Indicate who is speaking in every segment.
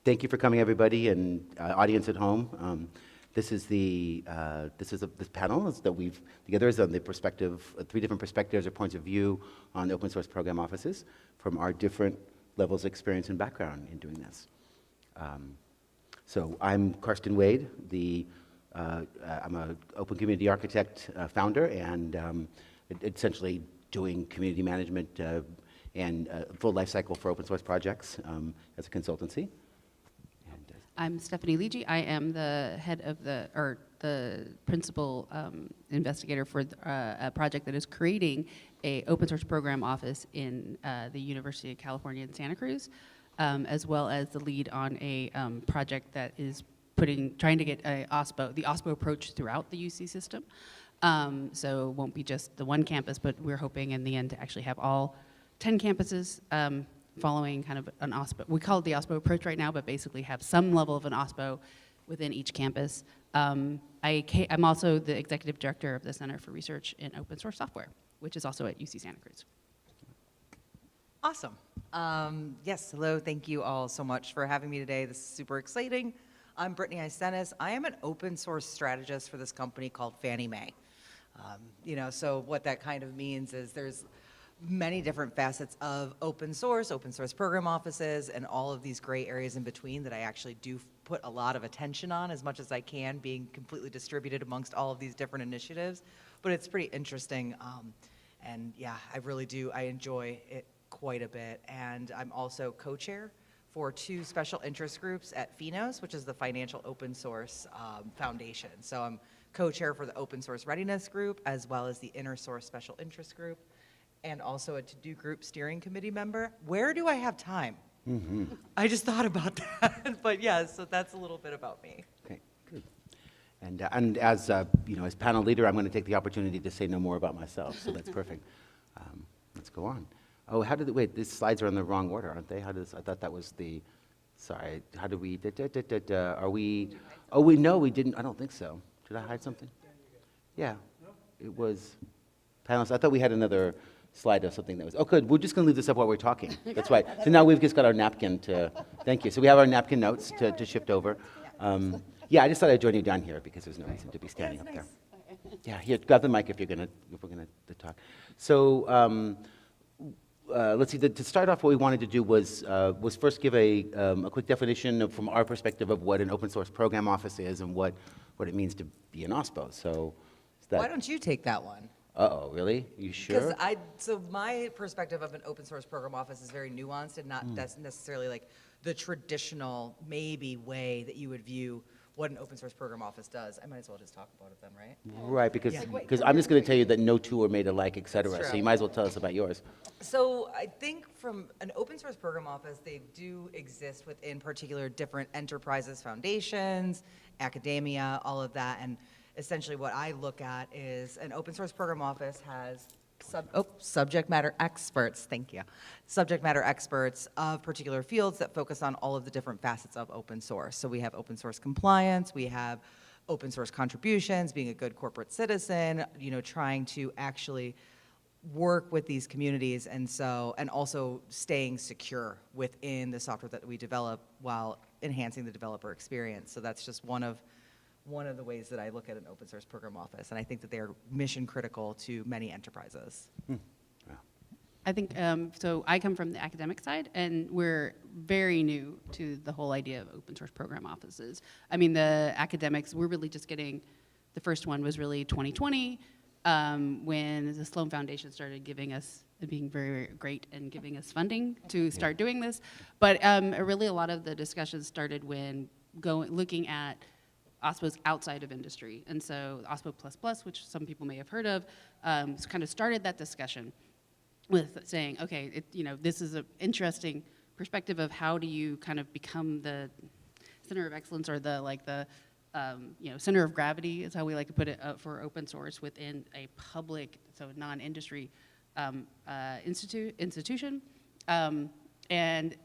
Speaker 1: Thank you for coming, everybody, and audience at home. This panel that we've together is on the perspective, 3 different perspectives or points of view on open source program offices from our different levels of experience and background in doing this. So I'm Karsten Wade. I'm an open community architect founder, and essentially doing community management and full life cycle for open source projects as a consultancy.
Speaker 2: I'm Stephanie Lieggi. I am the head of the principal investigator for a project that is creating a open source program office in the University of California in Santa Cruz, as well as the lead on a project that is trying to get the OSPO approach throughout the UC system. So it won't be just the one campus, but we're hoping in the end to actually have all 10 campuses following kind of an OSPO. We call it the OSPO approach right now, but basically have some level of an OSPO within each campus. I'm also the executive director of the Center for Research in Open Source Software, which is also at UC Santa Cruz.
Speaker 3: Awesome. Yes, hello, thank you all so much for having me today. This is super exciting. I'm Brittany Istenes. I am an open source strategist for this company called Fannie Mae. So what that kind of means is there's many different facets of open source program offices, and all of these gray areas in between that I actually do put a lot of attention on as much as I can, being completely distributed amongst all of these different initiatives. But it's pretty interesting, and yeah, I enjoy it quite a bit. And I'm also co-chair for 2 special interest groups at FINOS, which is the Financial Open Source Foundation. So I'm co-chair for the Open Source Readiness Group, as well as the Inner Source Special Interest Group, and also a to-do group steering committee member. Where do I have time? Mm-hmm. I just thought about that. But yeah, so that's a little bit about me.
Speaker 1: Okay, good. And as as panel leader, I'm going to take the opportunity to say no more about myself. So that's perfect. Let's go on. Oh, wait? These slides are in the wrong order, aren't they? I thought that was the. Sorry. How do we? Are we? Oh, no, we didn't. I don't think so. Did I hide something? Yeah. It was panelists. I thought we had another slide of something that was, oh good, we're just going to leave this up while we're talking. That's right. So now we've just got our napkin thank you. So we have our napkin notes to shift over. Yeah, I just thought I'd join you down here because there's no reason to be standing up there. Yeah, here, grab the mic if we're gonna talk. So let's see, to start off, what we wanted to do was first give a quick definition from our perspective of what an open source program office is and what it means to be an OSPO. So
Speaker 3: why don't you take that one?
Speaker 1: Uh-oh, really? You sure?
Speaker 3: So my perspective of an open source program office is very nuanced and not that's necessarily like the traditional maybe way that you would view what an open source program office does. I might as well just talk about it then, right?
Speaker 1: Right, because I'm just going to tell you that no 2 are made alike, et cetera. So you might as well tell us about yours.
Speaker 3: So I think from an open source program office, they do exist within particular different enterprises, foundations, academia, all of that. And essentially what I look at is an open source program office has subject matter experts, thank you. Subject matter experts of particular fields that focus on all of the different facets of open source. So we have open source compliance, we have open source contributions, being a good corporate citizen, trying to actually work with these communities, and also staying secure within the software that we develop while enhancing the developer experience. So that's just one of the ways that I look at an open source program office, and I think that they are mission critical to many enterprises.
Speaker 1: Yeah.
Speaker 2: I think, so I come from the academic side, and we're very new to the whole idea of open source program offices. I mean, the academics, we're really just getting, the first one was really 2020, when the Sloan Foundation started being very, very great and giving us funding to start doing this. But really a lot of the discussions started when looking at OSPOs outside of industry. And so OSPO++, which some people may have heard of, kind of started that discussion with saying, okay, this is an interesting perspective of how do you kind of become the center of excellence, or the center of gravity is how we like to put it for open source within a public, so non-industry institution. And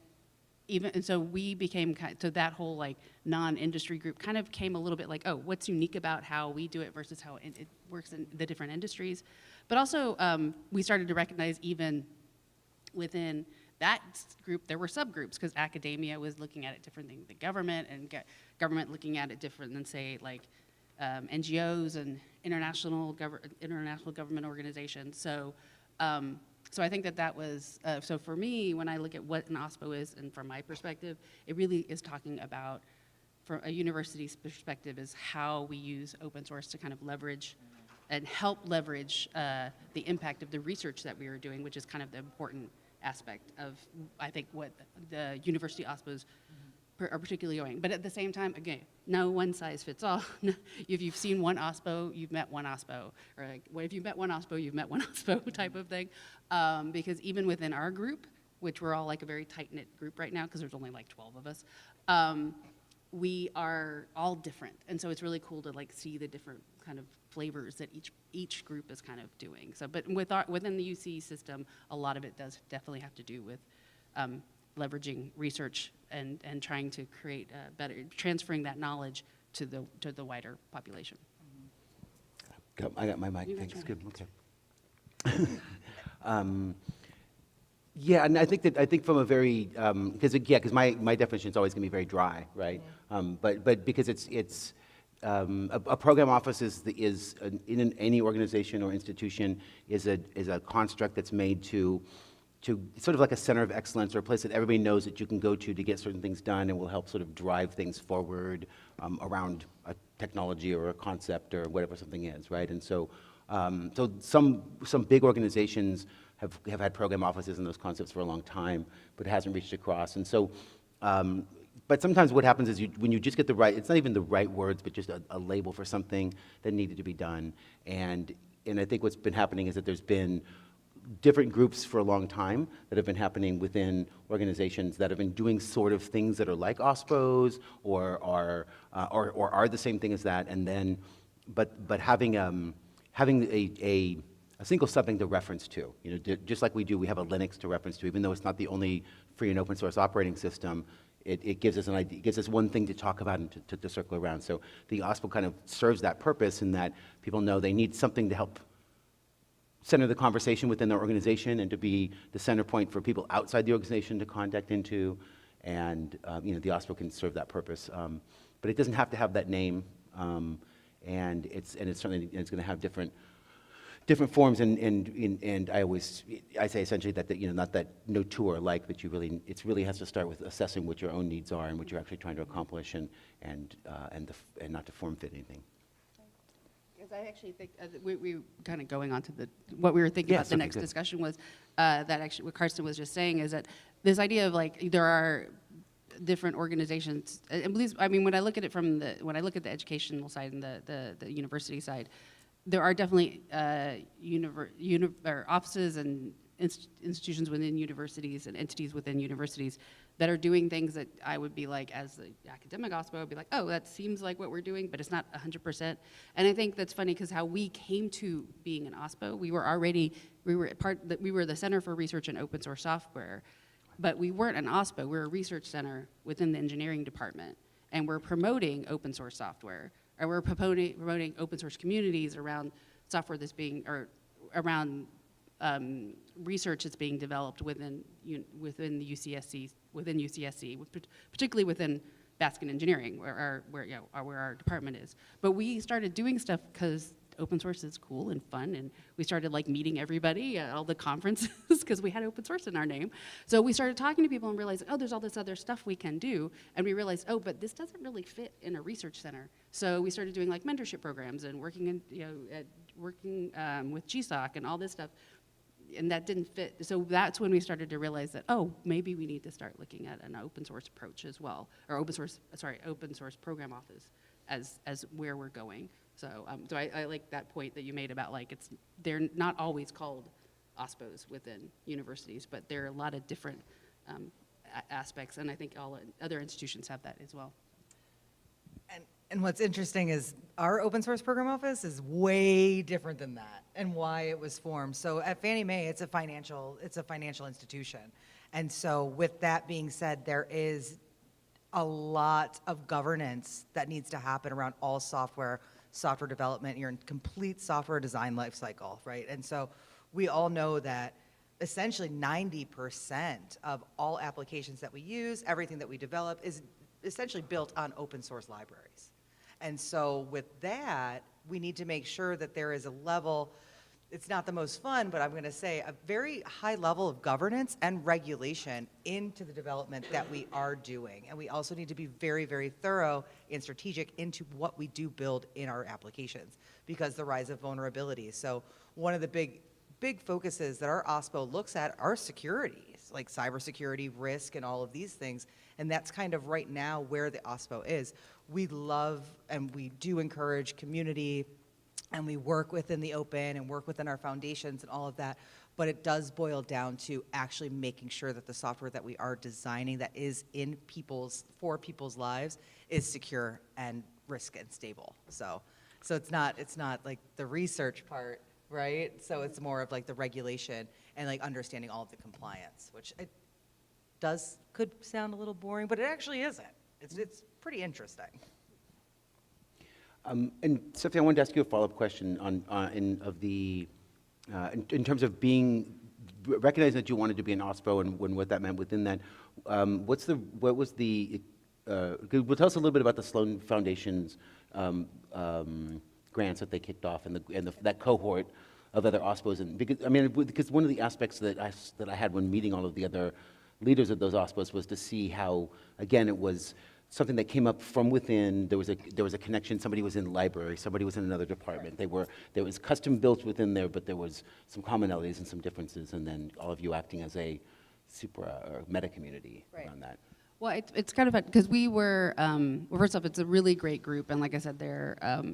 Speaker 2: so we became, so that whole non-industry group kind of came a little bit like, oh, what's unique about how we do it versus how it works in the different industries. But also we started to recognize even within that group, there were subgroups, because academia was looking at it different than the government, and government looking at it different than, say, like NGOs and international government organizations. So, so I think that was, so for me, when I look at what an OSPO is, and from my perspective, it really is talking about, from a university's perspective, is how we use open source to kind of leverage and help leverage the impact of the research that we are doing, which is kind of the important aspect of, I think, what the university OSPOs are particularly going. But at the same time, again, no one size fits all. If you've seen one OSPO, you've met one OSPO. Or like, well, if you've met one OSPO, you've met one OSPO type of thing. Because even within our group, which we're all like a very tight-knit group right now, because there's only like 12 of us, we are all different. And so it's really cool to like see the different kind of flavors that each group is kind of doing. So, but within the UC system, a lot of it does definitely have to do with leveraging research and trying to create better, transferring that knowledge to the wider population.
Speaker 1: I got my mic, thanks, good, okay. Yeah, and I think from a very, because my definition is always going to be very dry, right? But because it's a program office in any organization or institution is a construct that's made to sort of like a center of excellence, or a place that everybody knows that you can go to get certain things done, and will help sort of drive things forward around a technology or a concept or whatever something is, right? And so, so some big organizations have had program offices and those concepts for a long time, but it hasn't reached across. And so, but sometimes what happens is when you just get the right, it's not even the right words, but just a label for something that needed to be done. And I think what's been happening is that there's been different groups for a long time that have been happening within organizations that have been doing sort of things that are like OSPOs or are the same thing as that, and then, but having a single something to reference to, just like we have a Linux to reference to, even though it's not the only free and open source operating system. It gives us an idea, it gives us one thing to talk about and to circle around. So the OSPO kind of serves that purpose, in that people know they need something to help center the conversation within their organization, and to be the center point for people outside the organization to contact into, and the OSPO can serve that purpose. But it doesn't have to have that name, and it's certainly going to have different forms, and I say essentially that not that no two are alike, but it really has to start with assessing what your own needs are and what you're actually trying to accomplish, and not to form fit anything.
Speaker 2: Because I actually think we kind of going on to what we were thinking about the next discussion was that actually what Karsten was just saying is that this idea of like there are different organizations, and please, I mean, when I look at it from when I look at the educational side and the university side, there are definitely offices and institutions within universities and entities within universities that are doing things that I would be like, as the academic OSPO, I'd be like, oh, that seems like what we're doing, but it's not 100%. And I think that's funny, because how we came to being an OSPO, we were the Center for Research and Open Source Software, but we weren't an OSPO. We're a research center within the engineering department, and we're promoting open source software, or we're promoting open source communities around software that's being, or around research that's being developed within the UCSC, particularly within Baskin Engineering, where our department is. But we started doing stuff because open source is cool and fun, and we started like meeting everybody at all the conferences because we had open source in our name. So we started talking to people and realizing, oh, there's all this other stuff we can do, and we realized, oh, but this doesn't really fit in a research center. So we started doing like mentorship programs and working with GSOC and all this stuff, and that didn't fit. So that's when we started to realize that, oh, maybe we need to start looking at an open source approach as well, or open source program office as where we're going. So, so I like that point that you made about like they're not always called OSPOs within universities, but there are a lot of different aspects, and I think all other institutions have that as well.
Speaker 3: And what's interesting is our open source program office is way different than that, and why it was formed. So at Fannie Mae, it's a financial institution. And so with that being said, there is a lot of governance that needs to happen around all software development, your complete software design life cycle, right? And so we all know that essentially 90% of all applications that we use, everything that we develop is essentially built on open source libraries. And so with that, we need to make sure that there is a level, it's not the most fun, but I'm going to say a very high level of governance and regulation into the development that we are doing. And we also need to be very, very thorough and strategic into what we do build in our applications, because the rise of vulnerabilities. So one of the big focuses that our OSPO looks at are security, like cybersecurity, risk, and all of these things. And that's kind of right now where the OSPO is. We love and we do encourage community, and we work within the open and work within our foundations and all of that. But it does boil down to actually making sure that the software that we are designing that is for people's lives is secure and risk and stable. So it's not like the research part, right? So it's more of like the regulation and like understanding all of the compliance, which it could sound a little boring, but it actually isn't. It's pretty interesting.
Speaker 1: And Sophie, I wanted to ask you a follow-up question in terms of recognizing that you wanted to be an OSPO and what that meant within that. We'll tell us a little bit about the Sloan Foundation's grants that they kicked off and that cohort of other OSPOs. And because one of the aspects that I had when meeting all of the other leaders of those OSPOs was to see how, again, it was something that came up from within. There was a connection. Somebody was in the library. Somebody was in another department. There was custom built within there, but there was some commonalities and some differences, and then all of you acting as a or meta community around that.
Speaker 2: Well, it's kind of fun because we were, well, first off, it's a really great group. And like I said,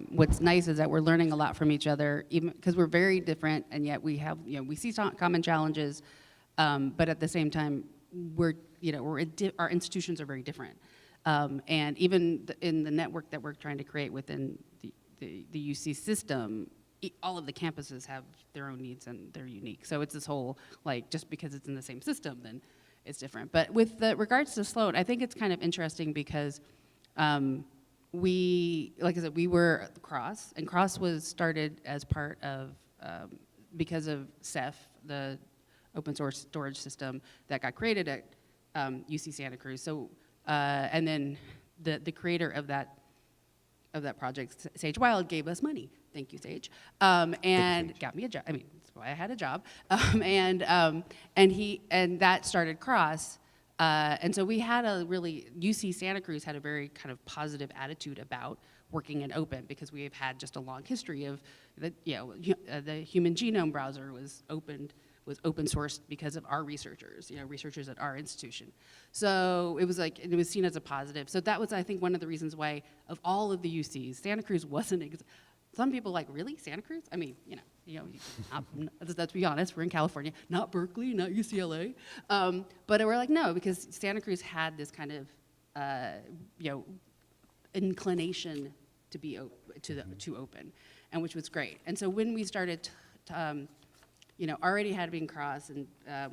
Speaker 2: what's nice is that we're learning a lot from each other, even because we're very different, and yet we have, we see common challenges, but at the same time, our institutions are very different. And even in the network that we're trying to create within the UC system, all of the campuses have their own needs and they're unique. So it's this whole, like, just because it's in the same system, then it's different. But with regards to Sloan, I think it's kind of interesting because like I said, we were CROSS, and CROSS was started as part of, because of Ceph, the open source storage system that got created at UC Santa Cruz. So, and then the creator of that project, Sage Wild, gave us money. Thank you, Sage. And got me a job. I mean, that's why I had a job. And that started CROSS. And so we had UC Santa Cruz had a very kind of positive attitude about working in open, because we have had just a long history of the human genome browser was open sourced because of our researchers, researchers at our institution. So it was seen as a positive. So that was, I think, one of the reasons why of all of the UCs, Santa Cruz wasn't, some people like, really, Santa Cruz? I mean, let's be honest, we're in California, not Berkeley, not UCLA. But we're like, no, because Santa Cruz had this kind of, inclination to be to open, and which was great. And so when we started, already had been CROSS, and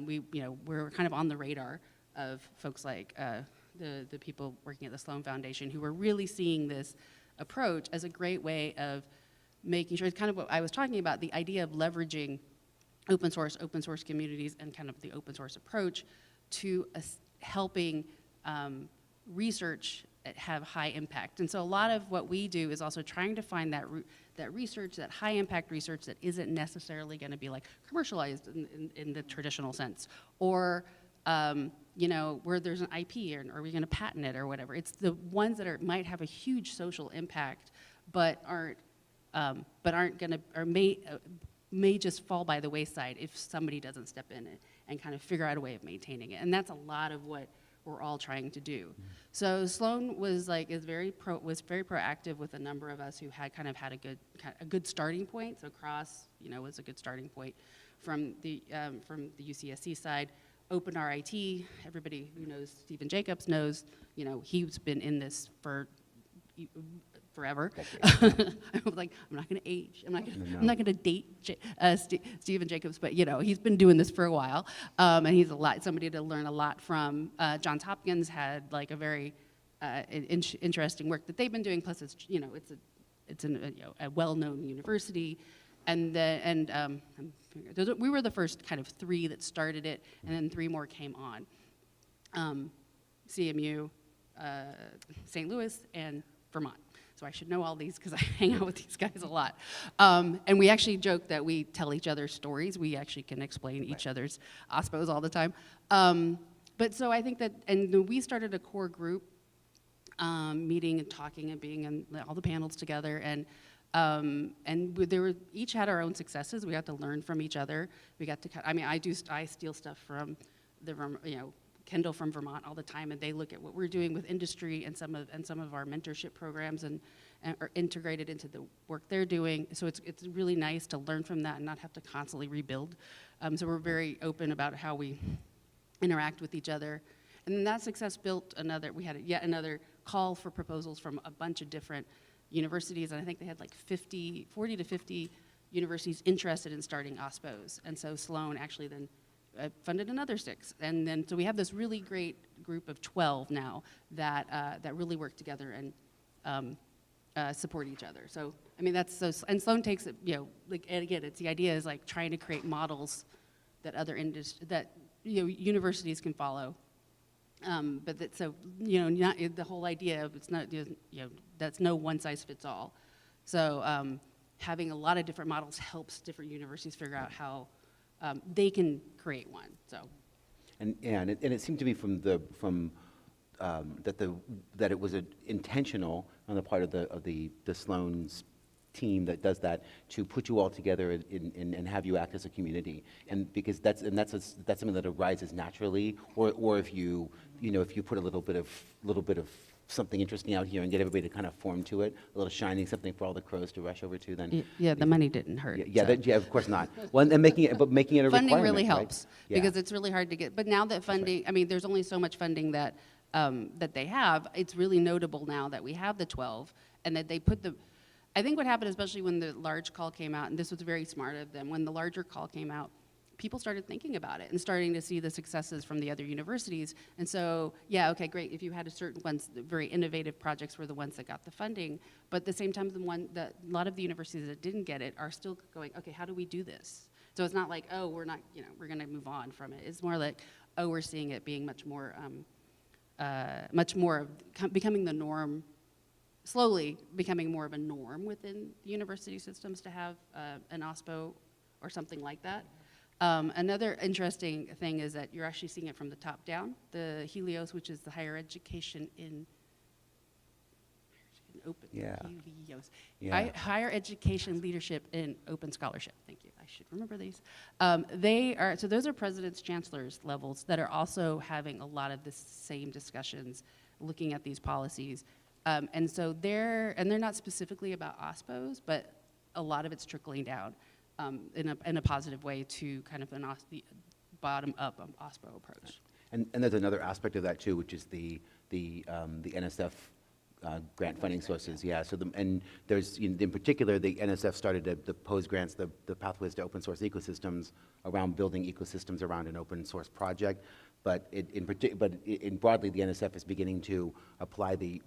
Speaker 2: we were kind of on the radar of folks like the people working at the Sloan Foundation, who were really seeing this approach as a great way of making sure, it's kind of what I was talking about, the idea of leveraging open source communities and kind of the open source approach to helping research have high impact. And so a lot of what we do is also trying to find that research, that high impact research that isn't necessarily going to be like commercialized in the traditional sense, or where there's an IP, or are we going to patent it or whatever. It's the ones that might have a huge social impact, but aren't going to, or may just fall by the wayside if somebody doesn't step in it and kind of figure out a way of maintaining it. And that's a lot of what we're all trying to do. So Sloan was very proactive with a number of us who had a good starting point. So CROSS, was a good starting point from the UCSC side. OpenRIT, everybody who knows Stephen Jacobs knows, he's been in this for forever. I was like, I'm not going to age. I'm not going to date Stephen Jacobs, but he's been doing this for a while, and he's somebody to learn a lot from. Johns Hopkins had a very interesting work that they've been doing. Plus, it's a well-known university, We were the first kind of 3 that started it, and then 3 more came on. CMU, St. Louis, and Vermont. So I should know all these because I hang out with these guys a lot. And we actually joke that we tell each other stories. We actually can explain each other's OSPOs all the time. But so I think that, and we started a core group meeting and talking and being in all the panels together. And each had our own successes. We got to learn from each other. We got to, I steal stuff from Kendall from Vermont all the time, and they look at what we're doing with industry and some of our mentorship programs and are integrated into the work they're doing. So it's really nice to learn from that and not have to constantly rebuild. So we're very open about how we interact with each other. And then that success built we had yet another call for proposals from a bunch of different universities, and I think they had like 40 to 50 universities interested in starting OSPOs. And so Sloan actually then funded another 6. And then, so we have this really great group of 12 now that really work together and support each other. So, I mean, and Sloan takes it, and again, it's the idea is like trying to create models that universities can follow. But not the whole idea of it's not, that's no one size fits all. So having a lot of different models helps different universities figure out how they can create one. So,
Speaker 1: and it seemed to me that it was intentional on the part of the Sloan's team that does that to put you all together and have you act as a community, and because that's something that arises naturally, or if you put a little bit of something interesting out here and get everybody to kind of form to it, a little shining something for all the crows to rush over to, then
Speaker 2: the money didn't hurt.
Speaker 1: Yeah, of course not. Well, and making it a
Speaker 2: funding
Speaker 1: requirement,
Speaker 2: really
Speaker 1: right?
Speaker 2: helps because
Speaker 1: Yeah.
Speaker 2: it's really hard to get. But now that funding, I mean, there's only so much funding that they have. It's really notable now that we have the 12 and that they put I think what happened, especially when the large call came out, and this was very smart of them, when the larger call came out, people started thinking about it and starting to see the successes from the other universities. And so, okay, great. If you had a certain ones, the very innovative projects were the ones that got the funding. But at the same time, a lot of the universities that didn't get it are still going, okay, how do we do this? So it's not like, oh, we're not, we're going to move on from it. It's more like, oh, we're seeing it being much more becoming the norm, slowly becoming more of a norm within the university systems to have an OSPO or something like that. Another interesting thing is that you're actually seeing it from the top down. The Helios, which is the higher education in open.
Speaker 1: Yeah.
Speaker 2: Helios.
Speaker 1: Yeah.
Speaker 2: Higher education leadership in open scholarship. Thank you. I should remember these. So those are presidents, chancellors levels that are also having a lot of the same discussions, looking at these policies. And so they're not specifically about OSPOs, but a lot of it's trickling down in a positive way to kind of the bottom-up OSPO approach.
Speaker 1: And there's another aspect of that too, which is the NSF grant funding sources. Yeah. So there's in particular the NSF started the POS grants, the Pathways to Open Source Ecosystems, around building ecosystems around an open source project. But in broadly, the NSF is beginning to apply the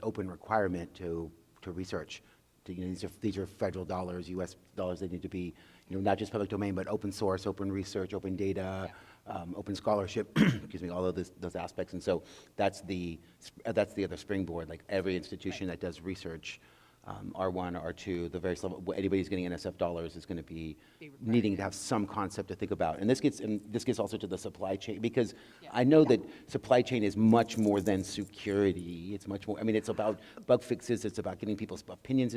Speaker 1: open requirement to research. These are federal dollars, U.S. dollars. They need to be, not just public domain, but open source, open research, open data, open scholarship. Excuse me, all of those aspects. And so that's the other springboard. Like every institution that does research, R1, R2, the various level, anybody who's getting NSF dollars is going to be needing to have some concept to think about. And this gets also to the supply chain, because I know that supply chain is much more than security. It's much more, it's about bug fixes, it's about getting people's opinions.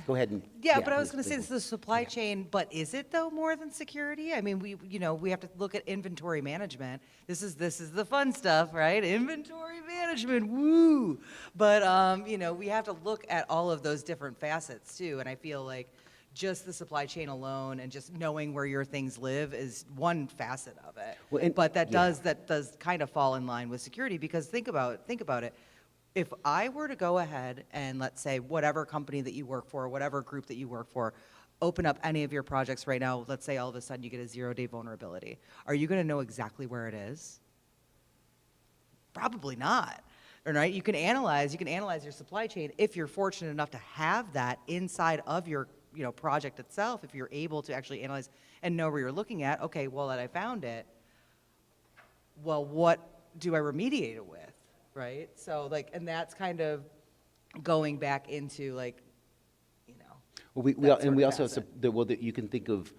Speaker 1: Go ahead and.
Speaker 3: But I was going to say this is the supply chain, but is it though more than security? I mean, we have to look at inventory management. This is the fun stuff, right? Inventory management, woo! But, we have to look at all of those different facets too, and I feel like just the supply chain alone and just knowing where your things live is one facet of it.
Speaker 1: Well,
Speaker 3: but that does kind of fall in line with security, because think about it. If I were to go ahead and, let's say, whatever company that you work for, whatever group that you work for, open up any of your projects right now, let's say all of a sudden you get a 0-day vulnerability, are you going to know exactly where it is? Probably not. Right? You can analyze your supply chain if you're fortunate enough to have that inside of your project itself, if you're able to actually analyze and know where you're looking at, okay, well, that I found it, well, what do I remediate it with, right? So like, and that's kind of going back into like,
Speaker 1: Well,
Speaker 3: that sort
Speaker 1: we
Speaker 3: of
Speaker 1: also,
Speaker 3: facet.
Speaker 1: you can think of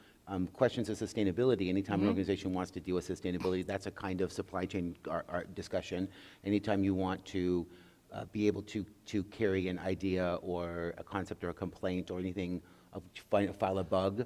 Speaker 1: questions of sustainability. Anytime an organization wants to deal with sustainability, that's a kind of supply chain discussion. Anytime you want to be able to carry an idea or a concept or a complaint or anything, file a bug,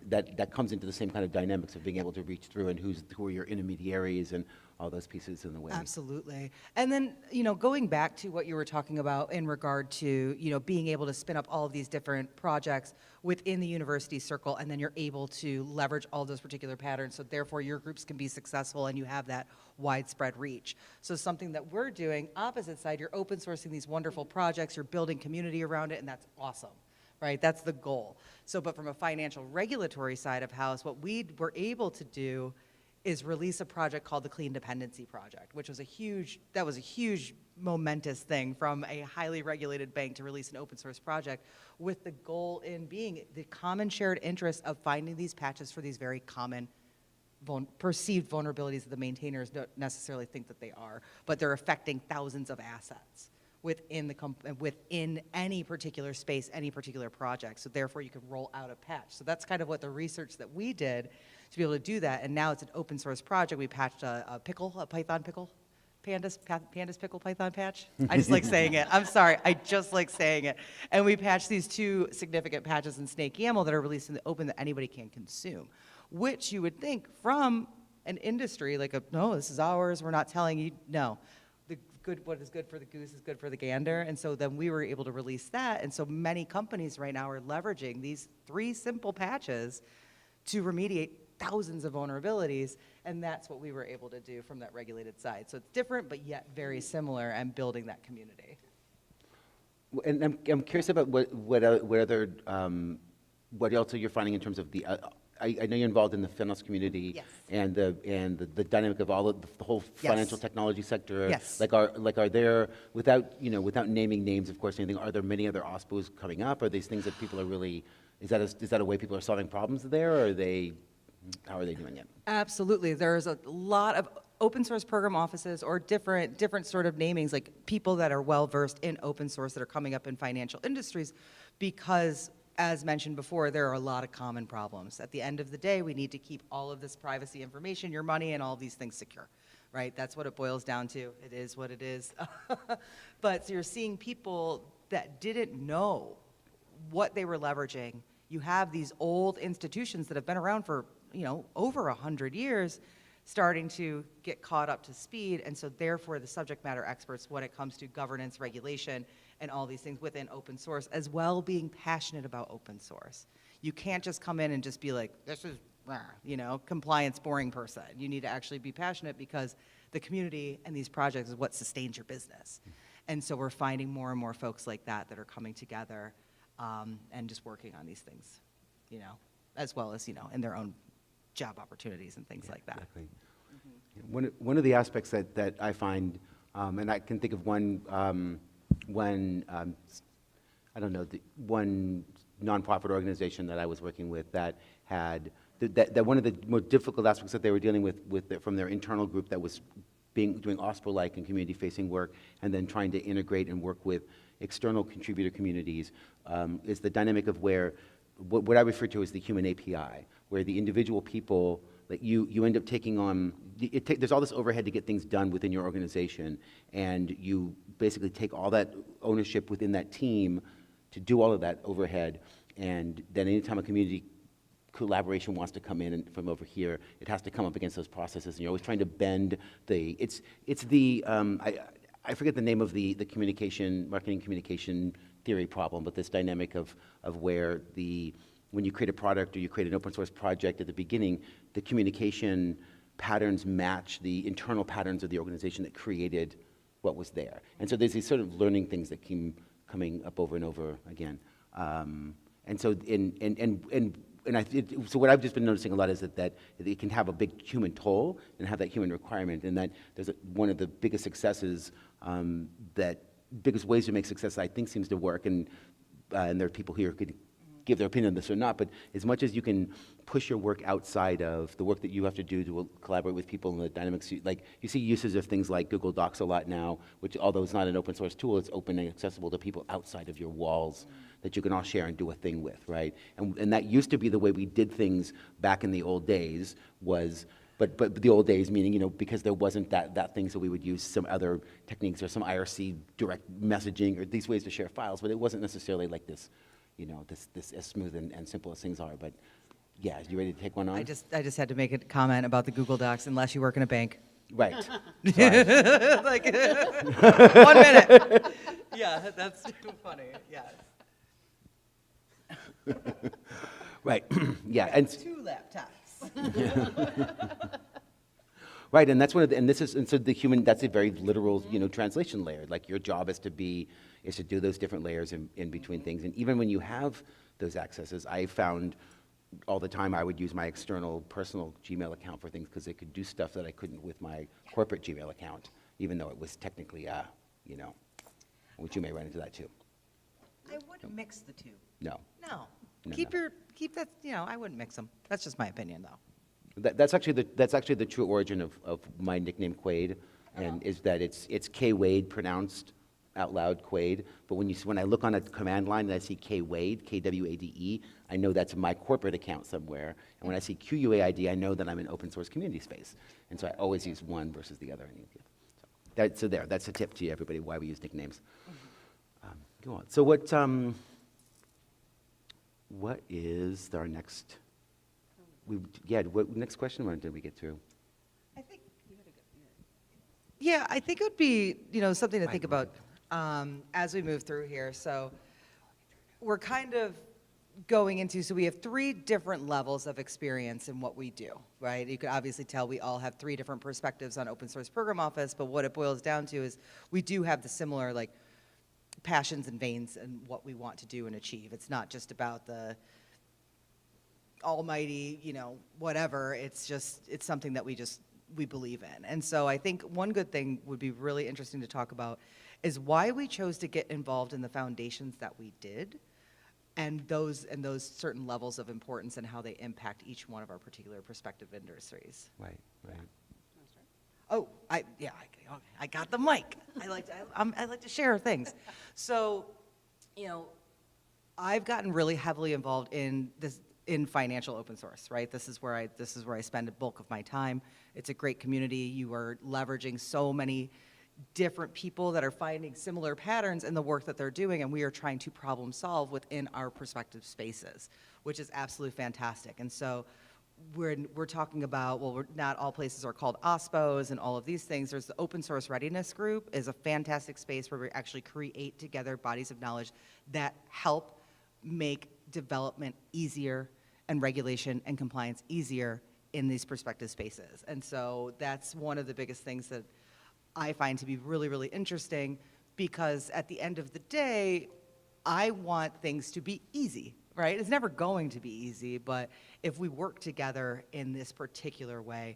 Speaker 1: that comes into the same kind of dynamics of being able to reach through and who are your intermediaries and all those pieces in the way.
Speaker 3: Absolutely. And then, going back to what you were talking about in regard to, being able to spin up all of these different projects within the university circle, and then you're able to leverage all those particular patterns, so therefore your groups can be successful and you have that widespread reach. So something that we're doing, opposite side, you're open sourcing these wonderful projects, you're building community around it, and that's awesome. Right, that's the goal. So, but from a financial regulatory side of house, what we were able to do is release a project called the Clean Dependency Project, which was a huge momentous thing from a highly regulated bank to release an open source project, with the goal in being the common shared interest of finding these patches for these very common perceived vulnerabilities that the maintainers don't necessarily think that they are, but they're affecting thousands of assets within any particular space, any particular project. So therefore you can roll out a patch. So that's kind of what the research that we did to be able to do that. And now it's an open source project. We patched a Python pickle, pandas pickle Python patch. I just like saying it. I'm sorry, I just like saying it. And we patched these 2 significant patches in Snake YAML that are released in the open that anybody can consume, which you would think from an industry like, no, this is ours, we're not telling you, no. What is good for the goose is good for the gander. And so then we were able to release that. And so many companies right now are leveraging these 3 simple patches to remediate thousands of vulnerabilities. And that's what we were able to do from that regulated side. So it's different, but yet very similar, and building that community.
Speaker 1: And I'm curious about what else you're finding in terms of the. I know you're involved in the FinOps community.
Speaker 3: Yes.
Speaker 1: And the dynamic of all of the whole financial technology sector.
Speaker 3: Yes.
Speaker 1: Are there, without naming names, of course, anything, are there many other OSPOs coming up? Are these things that people are really, is that a way people are solving problems there, or how are they doing it?
Speaker 3: Absolutely. There's a lot of open source program offices, or different sort of namings, like people that are well versed in open source that are coming up in financial industries, because as mentioned before, there are a lot of common problems. At the end of the day, we need to keep all of this privacy information, your money, and all these things secure, right? That's what it boils down to. It is what it is. But so you're seeing people that didn't know what they were leveraging. You have these old institutions that have been around for, over 100 years, starting to get caught up to speed. And so therefore the subject matter experts, when it comes to governance, regulation, and all these things within open source, as well being passionate about open source. You can't just come in and just be like, this is, compliance boring person. You need to actually be passionate, because the community and these projects is what sustains your business. And so we're finding more and more folks like that are coming together and just working on these things, as well as, in their own job opportunities and things like that.
Speaker 1: Exactly. One of the aspects that I find, and I can think of one when one nonprofit organization that I was working with that had that one of the more difficult aspects that they were dealing with from their internal group that was doing OSPO-like and community-facing work, and then trying to integrate and work with external contributor communities, is the dynamic of where what I refer to as the human API, where the individual people, like you end up taking on, there's all this overhead to get things done within your organization, and you basically take all that ownership within that team to do all of that overhead, and then anytime a community collaboration wants to come in and from over here, it has to come up against those processes, and you're always trying to bend the, I forget the name of the marketing communication theory problem, but this dynamic of where when you create a product or you create an open source project at the beginning, the communication patterns match the internal patterns of the organization that created what was there. And so there's these sort of learning things that keep coming up over and over again. And so so what I've just been noticing a lot is that it can have a big human toll and have that human requirement, and that there's one of the biggest successes, biggest ways to make success, I think, seems to work, and there are people here who could give their opinion on this or not, but as much as you can push your work outside of the work that you have to do to collaborate with people in the dynamics, like you see uses of things like Google Docs a lot now, which although it's not an open source tool, it's open and accessible to people outside of your walls that you can all share and do a thing with, right? And that used to be the way we did things back in the old days was, but the old days meaning, you know, because there wasn't that thing, so we would use some other techniques or some IRC direct messaging or these ways to share files, but it wasn't necessarily like this, you know, this as smooth and simple as things are. But yeah, you ready to take one on?
Speaker 3: I just had to make a comment about the Google Docs, unless you work in a bank.
Speaker 1: Right.
Speaker 3: Like, 1 minute. Yeah, that's too funny, yes.
Speaker 1: Right, yeah, and
Speaker 3: 2 laptops.
Speaker 1: right, and that's one of the, and this is, and so the human, that's a very literal, you know, translation layer. Like your job is to do those different layers in between things. And even when you have those accesses, I found all the time I would use my external personal Gmail account for things because it could do stuff that I couldn't with my corporate Gmail account, even though it was technically, you know, which you may run into that too.
Speaker 3: I wouldn't mix the two.
Speaker 1: No.
Speaker 3: No.
Speaker 1: No,
Speaker 3: Keep
Speaker 1: no.
Speaker 3: that, you know, I wouldn't mix them. That's just my opinion, though.
Speaker 1: That's actually the true origin of my nickname Quaid, and is that it's K Wade pronounced out loud Quaid. But when I look on a command line and I see K Wade, KWADE, I know that's my corporate account somewhere. And when I see QUAID, I know that I'm in open source community space. And so I always use one versus the other. So that's a tip to you, everybody, why we use nicknames. Go on. So what is our next? What next question did we get through?
Speaker 3: I think you had a good. Yeah, I think it would be, you know, something to think about as we move through here. So we're kind of going into, so we have 3 different levels of experience in what we do, right? You can obviously tell we all have 3 different perspectives on open source program office, but what it boils down to is we do have the similar, like, passions and veins and what we want to do and achieve. It's not just about the almighty, you know, whatever. It's something that we believe in. And so I think one good thing would be really interesting to talk about is why we chose to get involved in the foundations that we did, and those certain levels of importance and how they impact each one of our particular prospective industries.
Speaker 1: Right.
Speaker 3: Oh, I got the mic. I like to share things. So, you know, I've gotten really heavily involved in financial open source, right? This is where I spend a bulk of my time. It's a great community. You are leveraging so many different people that are finding similar patterns in the work that they're doing, and we are trying to problem solve within our prospective spaces, which is absolutely fantastic. And so we're talking about, well, not all places are called OSPOs and all of these things. There's the Open Source Readiness Group is a fantastic space where we actually create together bodies of knowledge that help make development easier and regulation and compliance easier in these prospective spaces. And so that's one of the biggest things that I find to be really, really interesting, because at the end of the day, I want things to be easy. Right? It's never going to be easy, but if we work together in this particular way,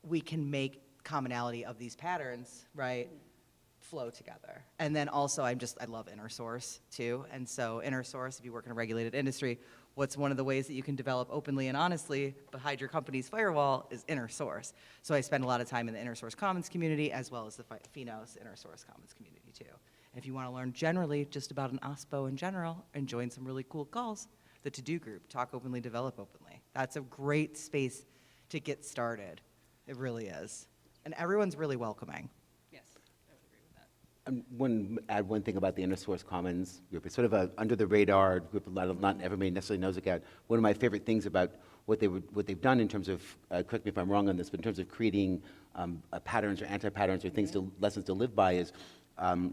Speaker 3: we can make commonality of these patterns, right, flow together. And then also, I love inner source too. And so inner source, if you work in a regulated industry, what's one of the ways that you can develop openly and honestly behind your company's firewall is inner source. So I spend a lot of time in the inner source commons community as well as the Finos inner source commons community too. If you want to learn generally just about an OSPO in general and join some really cool calls, the To-Do group, Talk Openly, Develop Openly. That's a great space to get started. It really is. And everyone's really welcoming.
Speaker 2: Yes, I would agree with that.
Speaker 1: Add one thing about the Inner Source Commons group. It's sort of a under-the-radar group. Not everybody necessarily knows about. One of my favorite things about what they've done in terms of, correct me if I'm wrong on this, but in terms of creating patterns or anti-patterns or things lessons to live by is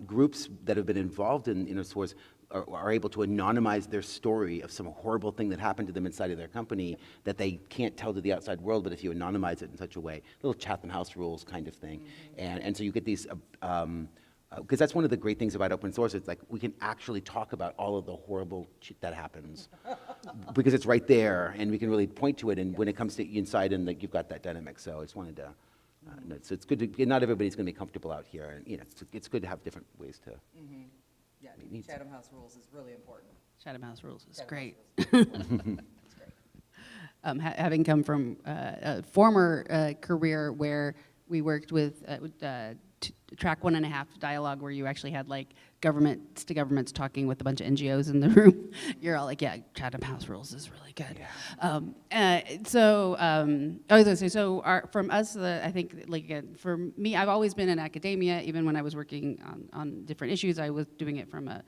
Speaker 1: groups that have been involved in Inner Source are able to anonymize their story of some horrible thing that happened to them inside of their company that they can't tell to the outside world, but if you anonymize it in such a way, little Chatham House rules kind of thing. And so you get these, because that's one of the great things about open source, it's like we can actually talk about all of the horrible shit that happens because it's right there and we can really point to it, and when it comes to inside and you've got that dynamic. So I just wanted to, so it's good to, not everybody's going to be comfortable out here, and you know, it's good to have different ways to.
Speaker 3: Yeah,
Speaker 1: It needs-
Speaker 3: Chatham House rules is really important.
Speaker 2: Chatham House Rules is
Speaker 3: Chatham
Speaker 2: great.
Speaker 3: House rules is important. It's great.
Speaker 2: Having come from a former career where we worked with track 1.5 dialogue, where you actually had like governments to governments talking with a bunch of NGOs in the room, you're all like, yeah, Chatham House Rules is really good.
Speaker 1: Yeah.
Speaker 2: I was gonna say, from us, I think, like, again, for me, I've always been in academia. Even when I was working on different issues, I was doing it from a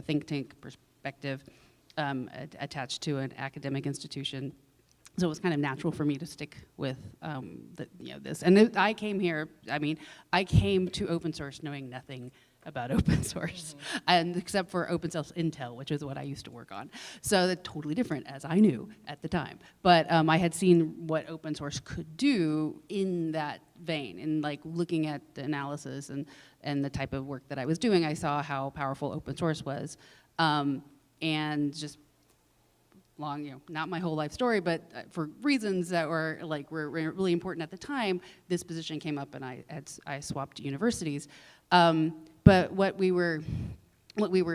Speaker 2: think tank perspective, attached to an academic institution. So it was kind of natural for me to stick with this. And I came here, I came to open source knowing nothing about open source, and except for open source Intel, which is what I used to work on. So that's totally different, as I knew at the time. But I had seen what open source could do in that vein, and like looking at the analysis and the type of work that I was doing, I saw how powerful open source was. And just long, not my whole life story, but for reasons that were really important at the time, this position came up, and I swapped universities. But what we were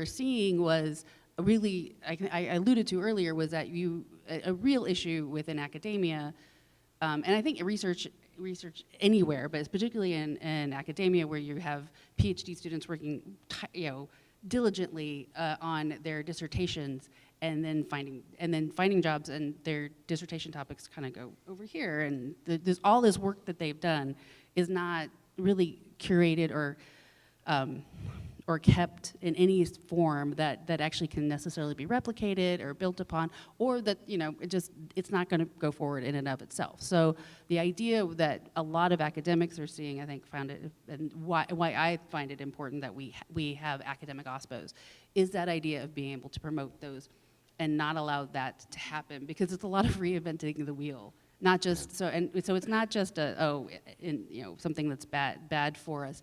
Speaker 2: seeing was really, I alluded to earlier, was that a real issue within academia, and I think research anywhere, but particularly in academia, where you have PhD students working, diligently on their dissertations, and then finding jobs, and their dissertation topics kind of go over here, and there's all this work that they've done is not really curated or kept in any form that actually can necessarily be replicated or built upon, or that it's not going to go forward in and of itself. So the idea that a lot of academics are seeing, I think, found it, and why I find it important that we have academic OSPOs, is that idea of being able to promote those and not allow that to happen, because it's a lot of reinventing the wheel. Not just so it's not just something that's bad for us.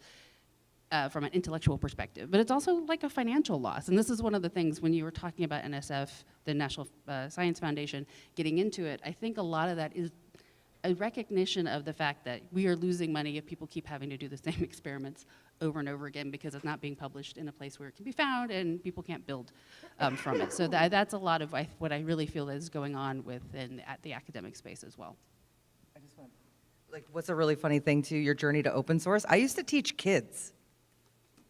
Speaker 2: From an intellectual perspective, but it's also like a financial loss. And this is one of the things when you were talking about NSF, the National Science Foundation, getting into it, I think a lot of that is a recognition of the fact that we are losing money if people keep having to do the same experiments over and over again, because it's not being published in a place where it can be found and people can't build from it. So that's a lot of what I really feel is going on at the academic space as well.
Speaker 3: I just want, what's a really funny thing to your journey to open source? I used to teach kids.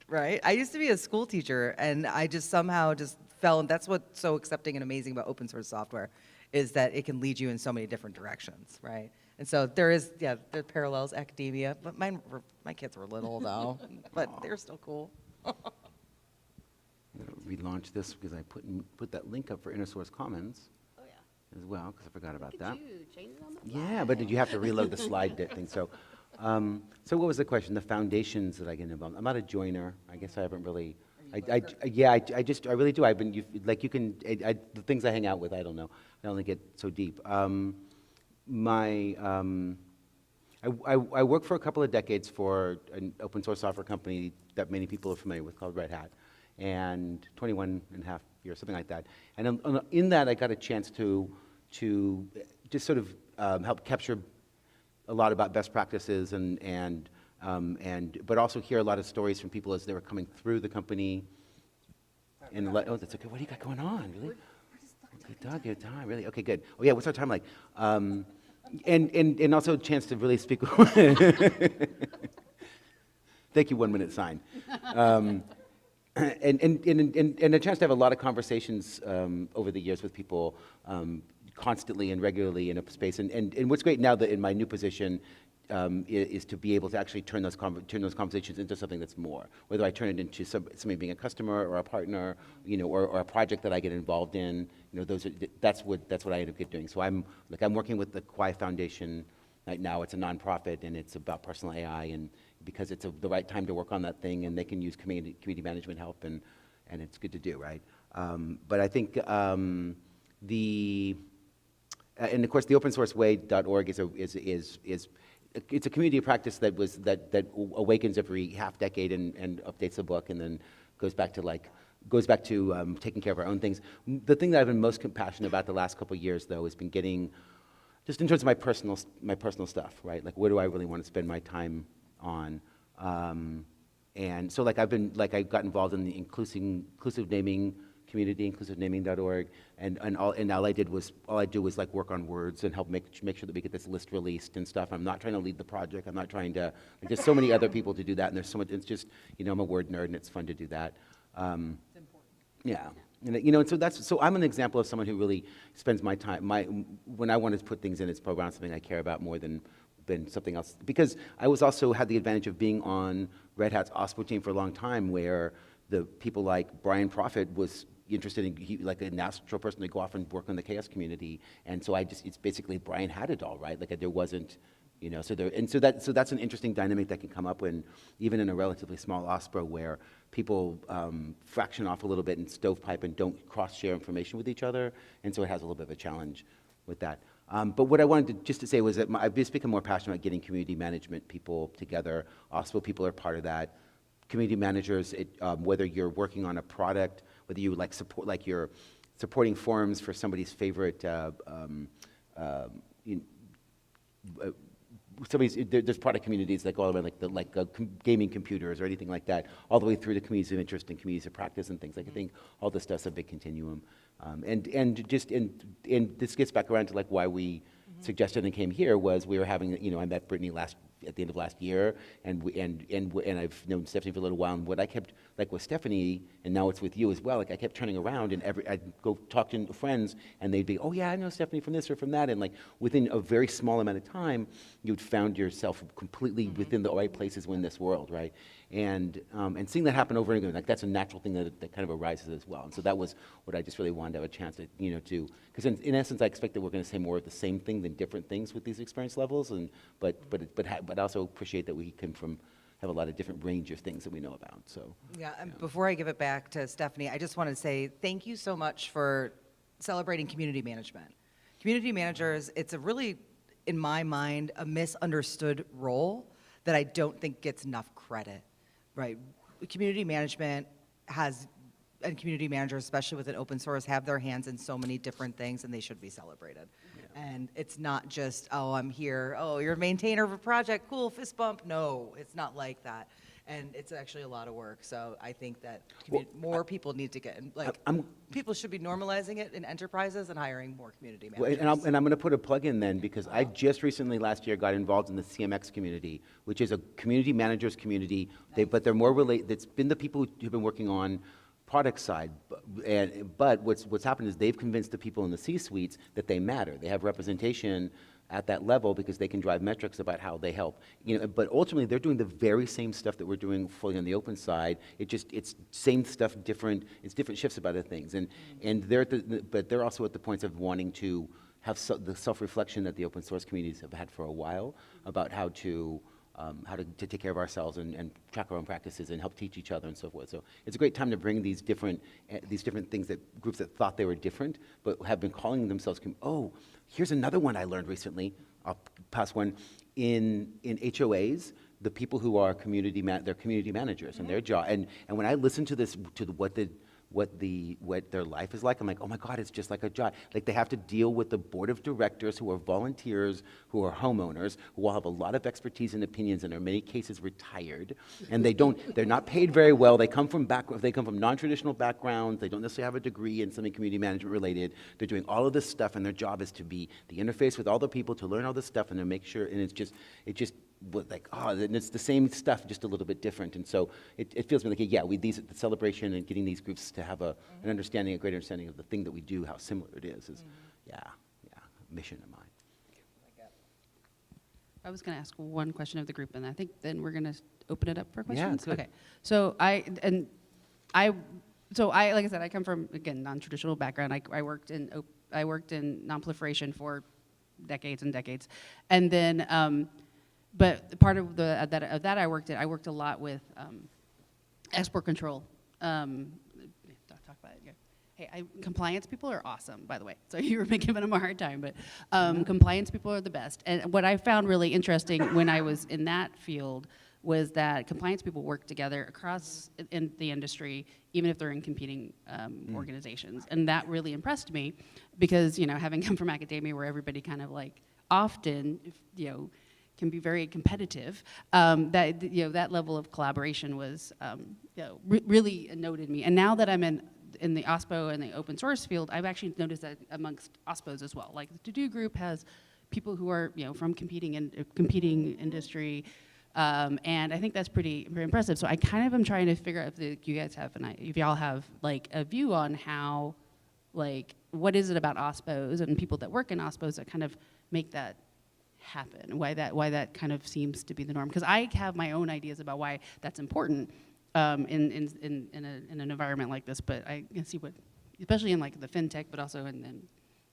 Speaker 3: Right? I used to be a school teacher, and I just somehow just fell, and that's what's so accepting and amazing about open source software, is that it can lead you in so many different directions, right? And so there are parallels, academia, but my kids were little though, but they're still cool.
Speaker 1: I'm going to relaunch this because I put that link up for InterSource Commons as well, because I forgot about that. Yeah, but did you have to reload the slide thing? So what was the question? The foundations that I get involved. I'm not a joiner. I guess I haven't really. I really do. I've been the things I hang out with. I don't know. I only get so deep. I worked for a couple of decades for an open source software company that many people are familiar with called Red Hat, and 21 and a half years, something like that. And in that, I got a chance to just sort of help capture a lot about best practices but also hear a lot of stories from people as they were coming through the company. And that's okay. What do you got going on? Really? Good time. Really? Okay, good. Oh yeah, what's our time like? And also a chance to really speak. Thank you, 1 minute sign. And a chance to have a lot of conversations over the years with people. Constantly and regularly in a space, and what's great now that in my new position is to be able to actually turn those conversations into something that's more. Whether I turn it into somebody being a customer or a partner, or a project that I get involved in, that's what I end up doing. So I'm working with the Quai Foundation right now. It's a nonprofit, and it's about personal AI, and because it's the right time to work on that thing, and they can use community management help, and it's good to do, right? But I think and of course, the opensourceway.org is it's a community of practice that awakens every half decade and updates the book, and then goes back to taking care of our own things. The thing that I've been most compassionate about the last couple of years, though, has been getting, just in terms of my personal stuff, right? Like, where do I really want to spend my time on? And so like I got involved in the inclusive naming community, inclusivenaming.org, and all I do was like work on words and help make sure that we get this list released and stuff. I'm not trying to lead the project. I'm not trying to, like, there's so many other people to do that, and there's so much, it's just, I'm a word nerd and it's fun to do that.
Speaker 3: It's important.
Speaker 1: Yeah. And so I'm an example of someone who really spends my time, when I want to put things in, it's around something I care about more than something else. Because I was also had the advantage of being on Red Hat's OSPO team for a long time, where the people like Brian Prophet was interested in, like a natural person to go off and work on the chaos community. And so it's basically Brian had it all, right? Like there wasn't, so that's an interesting dynamic that can come up when, even in a relatively small OSPO where people fraction off a little bit and stovepipe and don't cross-share information with each other. And so it has a little bit of a challenge with that. But what I wanted to say was that I've just become more passionate about getting community management people together. OSPO people are part of that. Community managers, whether you're working on a product, whether you you're supporting forums for somebody's favorite, there's product communities that go all the way gaming computers or anything like that, all the way through to communities of interest and communities of practice and things. Like I think all this stuff's a big continuum, and this gets back around to like why we suggested and came here was we were having, I met Brittany at the end of last year, and I've known Stephanie for a little while, and what I kept, like with Stephanie, and now it's with you as well, like I kept turning around, and I'd go talk to friends, and they'd be, oh yeah, I know Stephanie from this or from that, and like within a very small amount of time, you'd found yourself completely within the right places in this world, right? And seeing that happen over and again, like that's a natural thing that kind of arises as well. And so that was what I just really wanted to have a chance to, because in essence, I expect that we're going to say more of the same thing than different things with these experience levels, but I also appreciate that we have a lot of different range of things that we know about. So
Speaker 3: yeah, and before I give it back to Stephanie, I just want to say thank you so much for celebrating community management. Community managers, it's a really, in my mind, a misunderstood role that I don't think gets enough credit. Right, community management and community managers, especially within open source, have their hands in so many different things, and they should be celebrated. Yeah. And it's not just, oh, I'm here, oh, you're a maintainer of a project, cool, fist bump. No, it's not like that. And it's actually a lot of work. So I think that more people need to get in. People should be normalizing it in enterprises and hiring more community managers.
Speaker 1: And I'm going to put a plug in then, because I just recently last year got involved in the CMX community, which is a community managers community. Nice. But they're more related. It's been the people who've been working on product side, but what's happened is they've convinced the people in the C-suites that they matter. They have representation at that level because they can drive metrics about how they help. But ultimately they're doing the very same stuff that we're doing fully on the open side. It's same stuff, different. It's different shifts about other things, and but they're also at the points of wanting to have the self-reflection that the open source communities have had for a while about how to take care of ourselves and track our own practices and help teach each other and so forth. So it's a great time to bring these different things that groups that thought they were different but have been calling themselves. Oh, here's another one I learned recently. I'll pass one. In HOAs, the people who are they're community managers and their job. And when I listen to this, to what their life is like, I'm like, oh my God, it's just like a job. Like they have to deal with the board of directors who are volunteers, who are homeowners, who all have a lot of expertise and opinions, and are in many cases retired. And they're not paid very well. They come from non-traditional backgrounds. They don't necessarily have a degree in something community management related. They're doing all of this stuff, and their job is to be the interface with all the people, to learn all this stuff, and to make sure, and it just and it's the same stuff, just a little bit different. And so it feels like, yeah, the celebration and getting these groups to have a greater understanding of the thing that we do, how similar it is a mission of mine.
Speaker 2: I was going to ask one question of the group, and I think then we're going to open it up for questions.
Speaker 1: Yeah, good.
Speaker 2: Okay. So like I said, I come from, again, non-traditional background. I worked in non-proliferation for decades and decades, and then. But part of that I worked a lot with export control. Talk about it. Yeah. Hey, compliance people are awesome, by the way. So you were giving them a hard time, but compliance people are the best. And what I found really interesting when I was in that field was that compliance people work together across in the industry, even if they're in competing organizations. And that really impressed me because, having come from academia where everybody kind of like often, can be very competitive, that, that level of collaboration was, really noted me. And now that I'm in the OSPO and the open source field, I've actually noticed that amongst OSPOs as well. Like the To-Do group has people who are, from competing industry, and I think that's pretty impressive. So I kind of am trying to figure out if you guys have, if y'all have like a view on how, like, what is it about OSPOs and people that work in OSPOs that kind of make that happen? Why that kind of seems to be the norm? Because I have my own ideas about why that's important in an environment like this. But I can see what, especially in like the fintech, but also in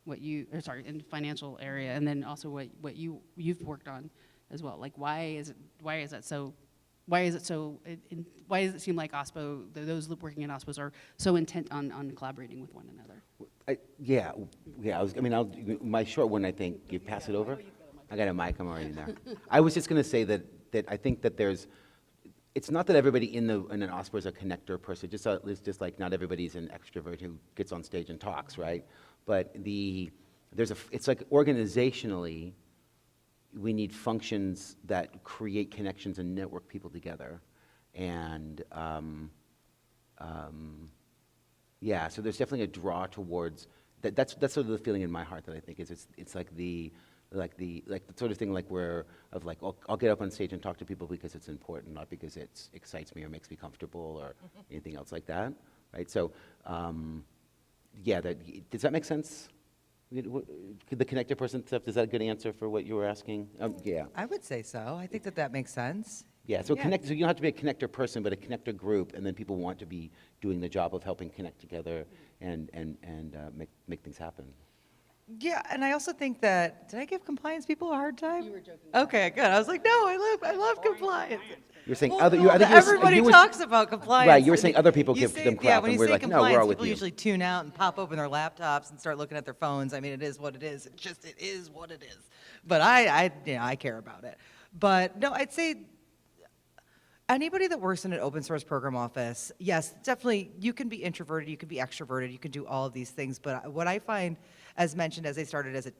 Speaker 2: in financial area, and then also what you've worked on as well. Like why does it seem like OSPO, those working in OSPOs are so intent on collaborating with one another?
Speaker 1: My short one, I think, you pass it over? I got a mic, I'm already there. I was just gonna say that I think that it's not that everybody in an OSPO is a connector person, it's just like not everybody's an extrovert who gets on stage and talks, right? But it's like organizationally, we need functions that create connections and network people together. And so there's definitely a draw towards, that's sort of the feeling in my heart that I think is it's like the sort of thing I'll get up on stage and talk to people because it's important, not because it excites me or makes me comfortable or anything else like that, right? So, does that make sense? The connector person stuff, is that a good answer for what you were asking? Yeah.
Speaker 3: I would say so. I think that makes sense.
Speaker 1: Yeah, so you don't have to be a connector person, but a connector group, and then people want to be doing the job of helping connect together and make things happen.
Speaker 3: Yeah, and I also think that, did I give compliance people a hard time?
Speaker 2: You were joking.
Speaker 3: Okay, good. I was like, no, I love compliance.
Speaker 1: You're saying
Speaker 3: Well,
Speaker 1: other.
Speaker 3: no,
Speaker 1: I think
Speaker 3: everybody talks about compliance.
Speaker 1: Right, you were saying other people
Speaker 3: You
Speaker 1: give
Speaker 3: say-
Speaker 1: them crap,
Speaker 3: when
Speaker 1: and
Speaker 3: you
Speaker 1: we're
Speaker 3: say
Speaker 1: like, no,
Speaker 3: compliance,
Speaker 1: we're all with
Speaker 3: people
Speaker 1: you.
Speaker 3: usually tune out and pop open their laptops and start looking at their phones. I mean, it is what it is. It is what it is. But I care about it. But no, I'd say anybody that works in an open source program office, yes, definitely, you can be introverted, you can be extroverted, you can do all of these things. But what I find, as mentioned, as I started as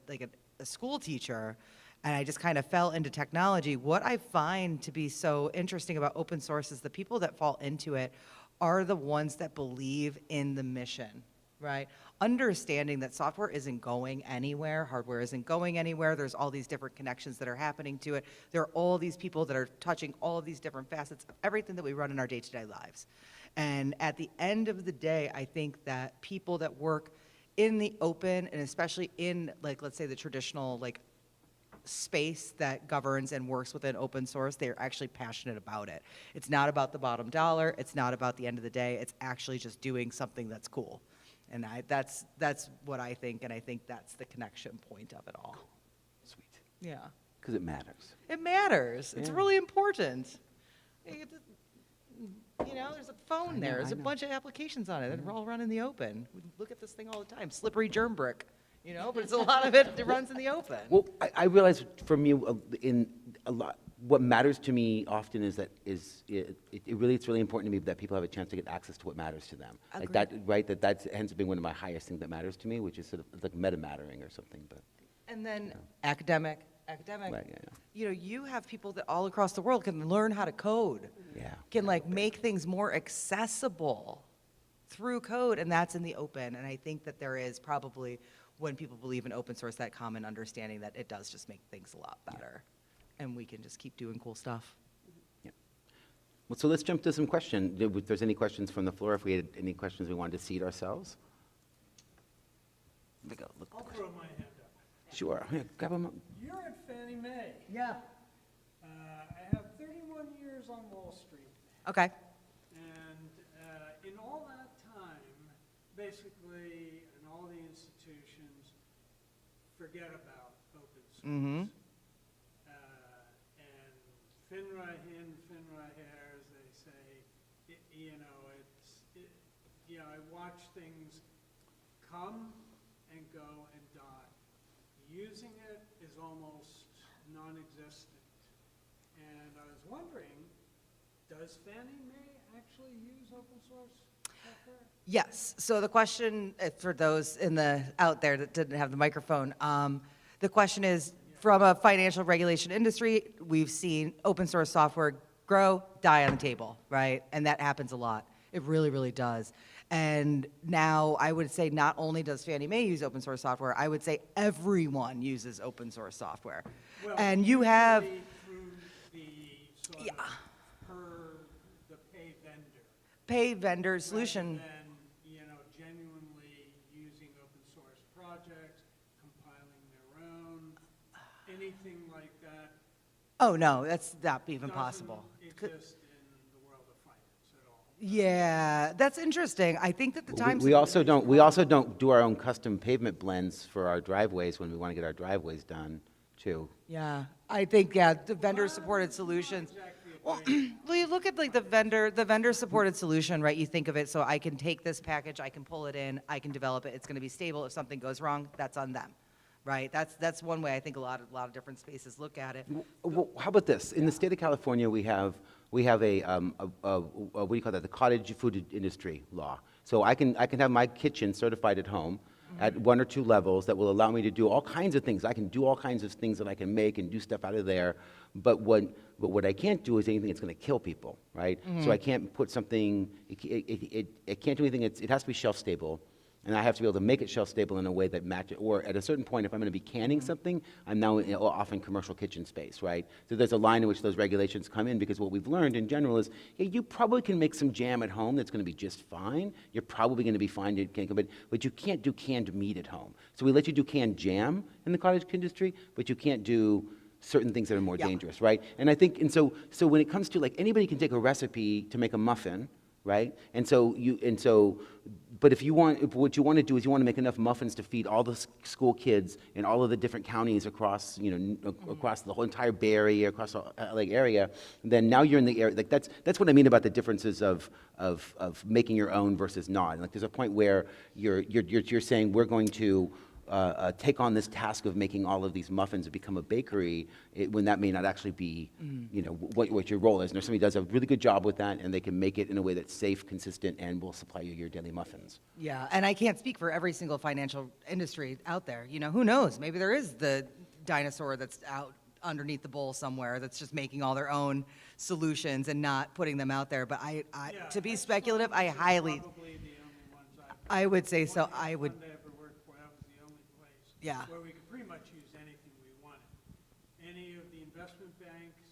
Speaker 3: a school teacher, and I just kind of fell into technology, what I find to be so interesting about open source is the people that fall into it are the ones that believe in the mission, right? Understanding that software isn't going anywhere, hardware isn't going anywhere, there's all these different connections that are happening to it. There are all these people that are touching all of these different facets of everything that we run in our day-to-day lives. And at the end of the day, I think that people that work in the open, and especially in, like, let's say the traditional, like, space that governs and works within open source, they're actually passionate about it. It's not about the bottom dollar. It's not about the end of the day. It's actually just doing something that's cool. And that's what I think, and I think that's the connection point of it all.
Speaker 1: Sweet.
Speaker 3: Yeah.
Speaker 1: Because it matters.
Speaker 3: It matters. It's
Speaker 1: Yeah.
Speaker 3: really important. There's a phone there. There's a
Speaker 1: know.
Speaker 3: bunch of applications on it that are all run in the open. We look at this thing all the time. Slippery germ brick, but it's a lot of it that runs in the open.
Speaker 1: Well, I realize for me, what matters to me often is that it's really important to me that people have a chance to get access to what matters to them. Like
Speaker 3: Agreed.
Speaker 1: that, right? That ends up being one of my highest things that matters to me, which is sort of like meta mattering or something. But
Speaker 3: And then academic.
Speaker 1: Right,
Speaker 3: You have people that all across the world can learn how to code.
Speaker 1: Yeah.
Speaker 3: Can make things more accessible through code, and that's in the open. And I think that there is probably, when people believe in open source, that common understanding that it does just make things a lot better. And we can just keep doing cool stuff.
Speaker 1: Yeah. Well, so let's jump to some questions. If there's any questions from the floor, if we had any questions we wanted to seat ourselves.
Speaker 4: I'll throw my hand up.
Speaker 1: Sure. Yeah, grab them up.
Speaker 4: You're at Fannie Mae.
Speaker 3: Yeah.
Speaker 4: I have 31 years on Wall Street,
Speaker 3: Okay.
Speaker 4: and in all that time, basically, in all the institutions, forget about open source.
Speaker 3: Mm-hmm.
Speaker 4: And FINRA in, FINRA here, as they say, I watch things come and go and die. Using it is almost non-existent. And I was wondering, does Fannie Mae actually use open source software?
Speaker 3: Yes. So the question, for those out there that didn't have the microphone, the question is, from a financial regulation industry, we've seen open source software grow, die on the table, right? And that happens a lot. It really, really does. And now I would say not only does Fannie Mae use open source software, I would say everyone uses open source software.
Speaker 4: Well,
Speaker 3: And you have,
Speaker 4: usually through the sort
Speaker 3: Yeah.
Speaker 4: of per the pay vendor.
Speaker 3: pay vendor solution.
Speaker 4: Rather than, genuinely using open source projects, compiling their own, anything like that.
Speaker 3: Oh, no, that's not even
Speaker 4: doesn't
Speaker 3: possible.
Speaker 4: exist in the world of finance at all.
Speaker 3: Yeah, that's interesting. I think that the times.
Speaker 1: We also don't do our own custom pavement blends for our driveways when we want to get our driveways done, too.
Speaker 3: Yeah, I think, yeah, the vendor-supported solutions. Well, well, you look at like the vendor-supported solution, right? You think of it, so I can take this package, I can pull it in, I can develop it, it's gonna be stable. If something goes wrong, that's on them, right? That's one way I think a lot of different spaces look at it.
Speaker 1: Well, how about this? In the state of California, we have a what do you call that? The cottage food industry law. So I can have my kitchen certified at home at 1 or 2 levels that will allow me to do all kinds of things. I can do all kinds of things that I can make and do stuff out of there. But what I can't do is anything that's going to kill people, right? So I can't put something. It can't do anything. It has to be shelf stable. And I have to be able to make it shelf stable in a way that matches, or at a certain point, if I'm going to be canning something, I'm now off in commercial kitchen space, right? So there's a line in which those regulations come in, because what we've learned in general is, yeah, you probably can make some jam at home that's going to be just fine. You're probably going to be fine, but you can't do canned meat at home. So we let you do canned jam in the cottage industry, but you can't do certain things that are more dangerous, right? And I think, so when it comes to, like, anybody can take a recipe to make a muffin, right? But what you want to do is you want to make enough muffins to feed all the school kids in all of the different counties across, across the whole entire Bay Area, across the LA area. Then now you're in the area. Like that's what I mean about the differences of making your own versus not. And like there's a point where you're saying we're going to take on this task of making all of these muffins and become a bakery, when that may not actually be, what your role is. And if somebody does a really good job with that, and they can make it in a way that's safe, consistent, and will supply you your daily muffins.
Speaker 3: Yeah, and I can't speak for every single financial industry out there. Who knows? Maybe there is the dinosaur that's out underneath the bowl somewhere that's just making all their own solutions and not putting them out there. But
Speaker 4: Yeah,
Speaker 3: to be
Speaker 4: hedge
Speaker 3: speculative,
Speaker 4: funds
Speaker 3: I
Speaker 4: are
Speaker 3: highly,
Speaker 4: probably the only ones I've heard.
Speaker 3: I would say so.
Speaker 4: One hedge
Speaker 3: I would,
Speaker 4: fund I ever worked for, that was the only place
Speaker 3: Yeah.
Speaker 4: where we could pretty much use anything we wanted. Any of the investment banks,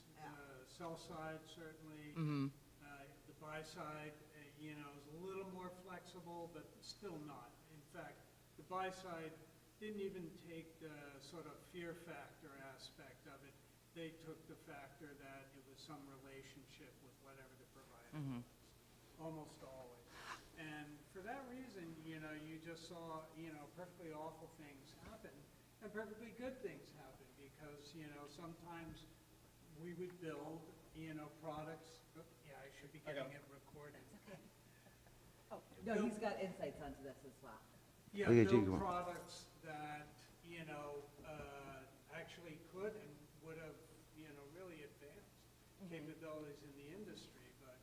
Speaker 4: sell side certainly, the buy side, is a little more flexible, but still not. In fact, the buy side didn't even take the sort of fear factor aspect of it. They took the factor that it was some relationship with whatever the provider was, almost always. And for that reason, you just saw, perfectly awful things happen and perfectly good things happen, because, sometimes we would build, products. Oh, yeah, I should be getting it recorded.
Speaker 3: no, he's got insights onto this as well.
Speaker 4: Yeah,
Speaker 1: Oh, yeah,
Speaker 4: build
Speaker 1: Jake,
Speaker 4: products that, actually could and would have, really advanced capabilities in the industry, but,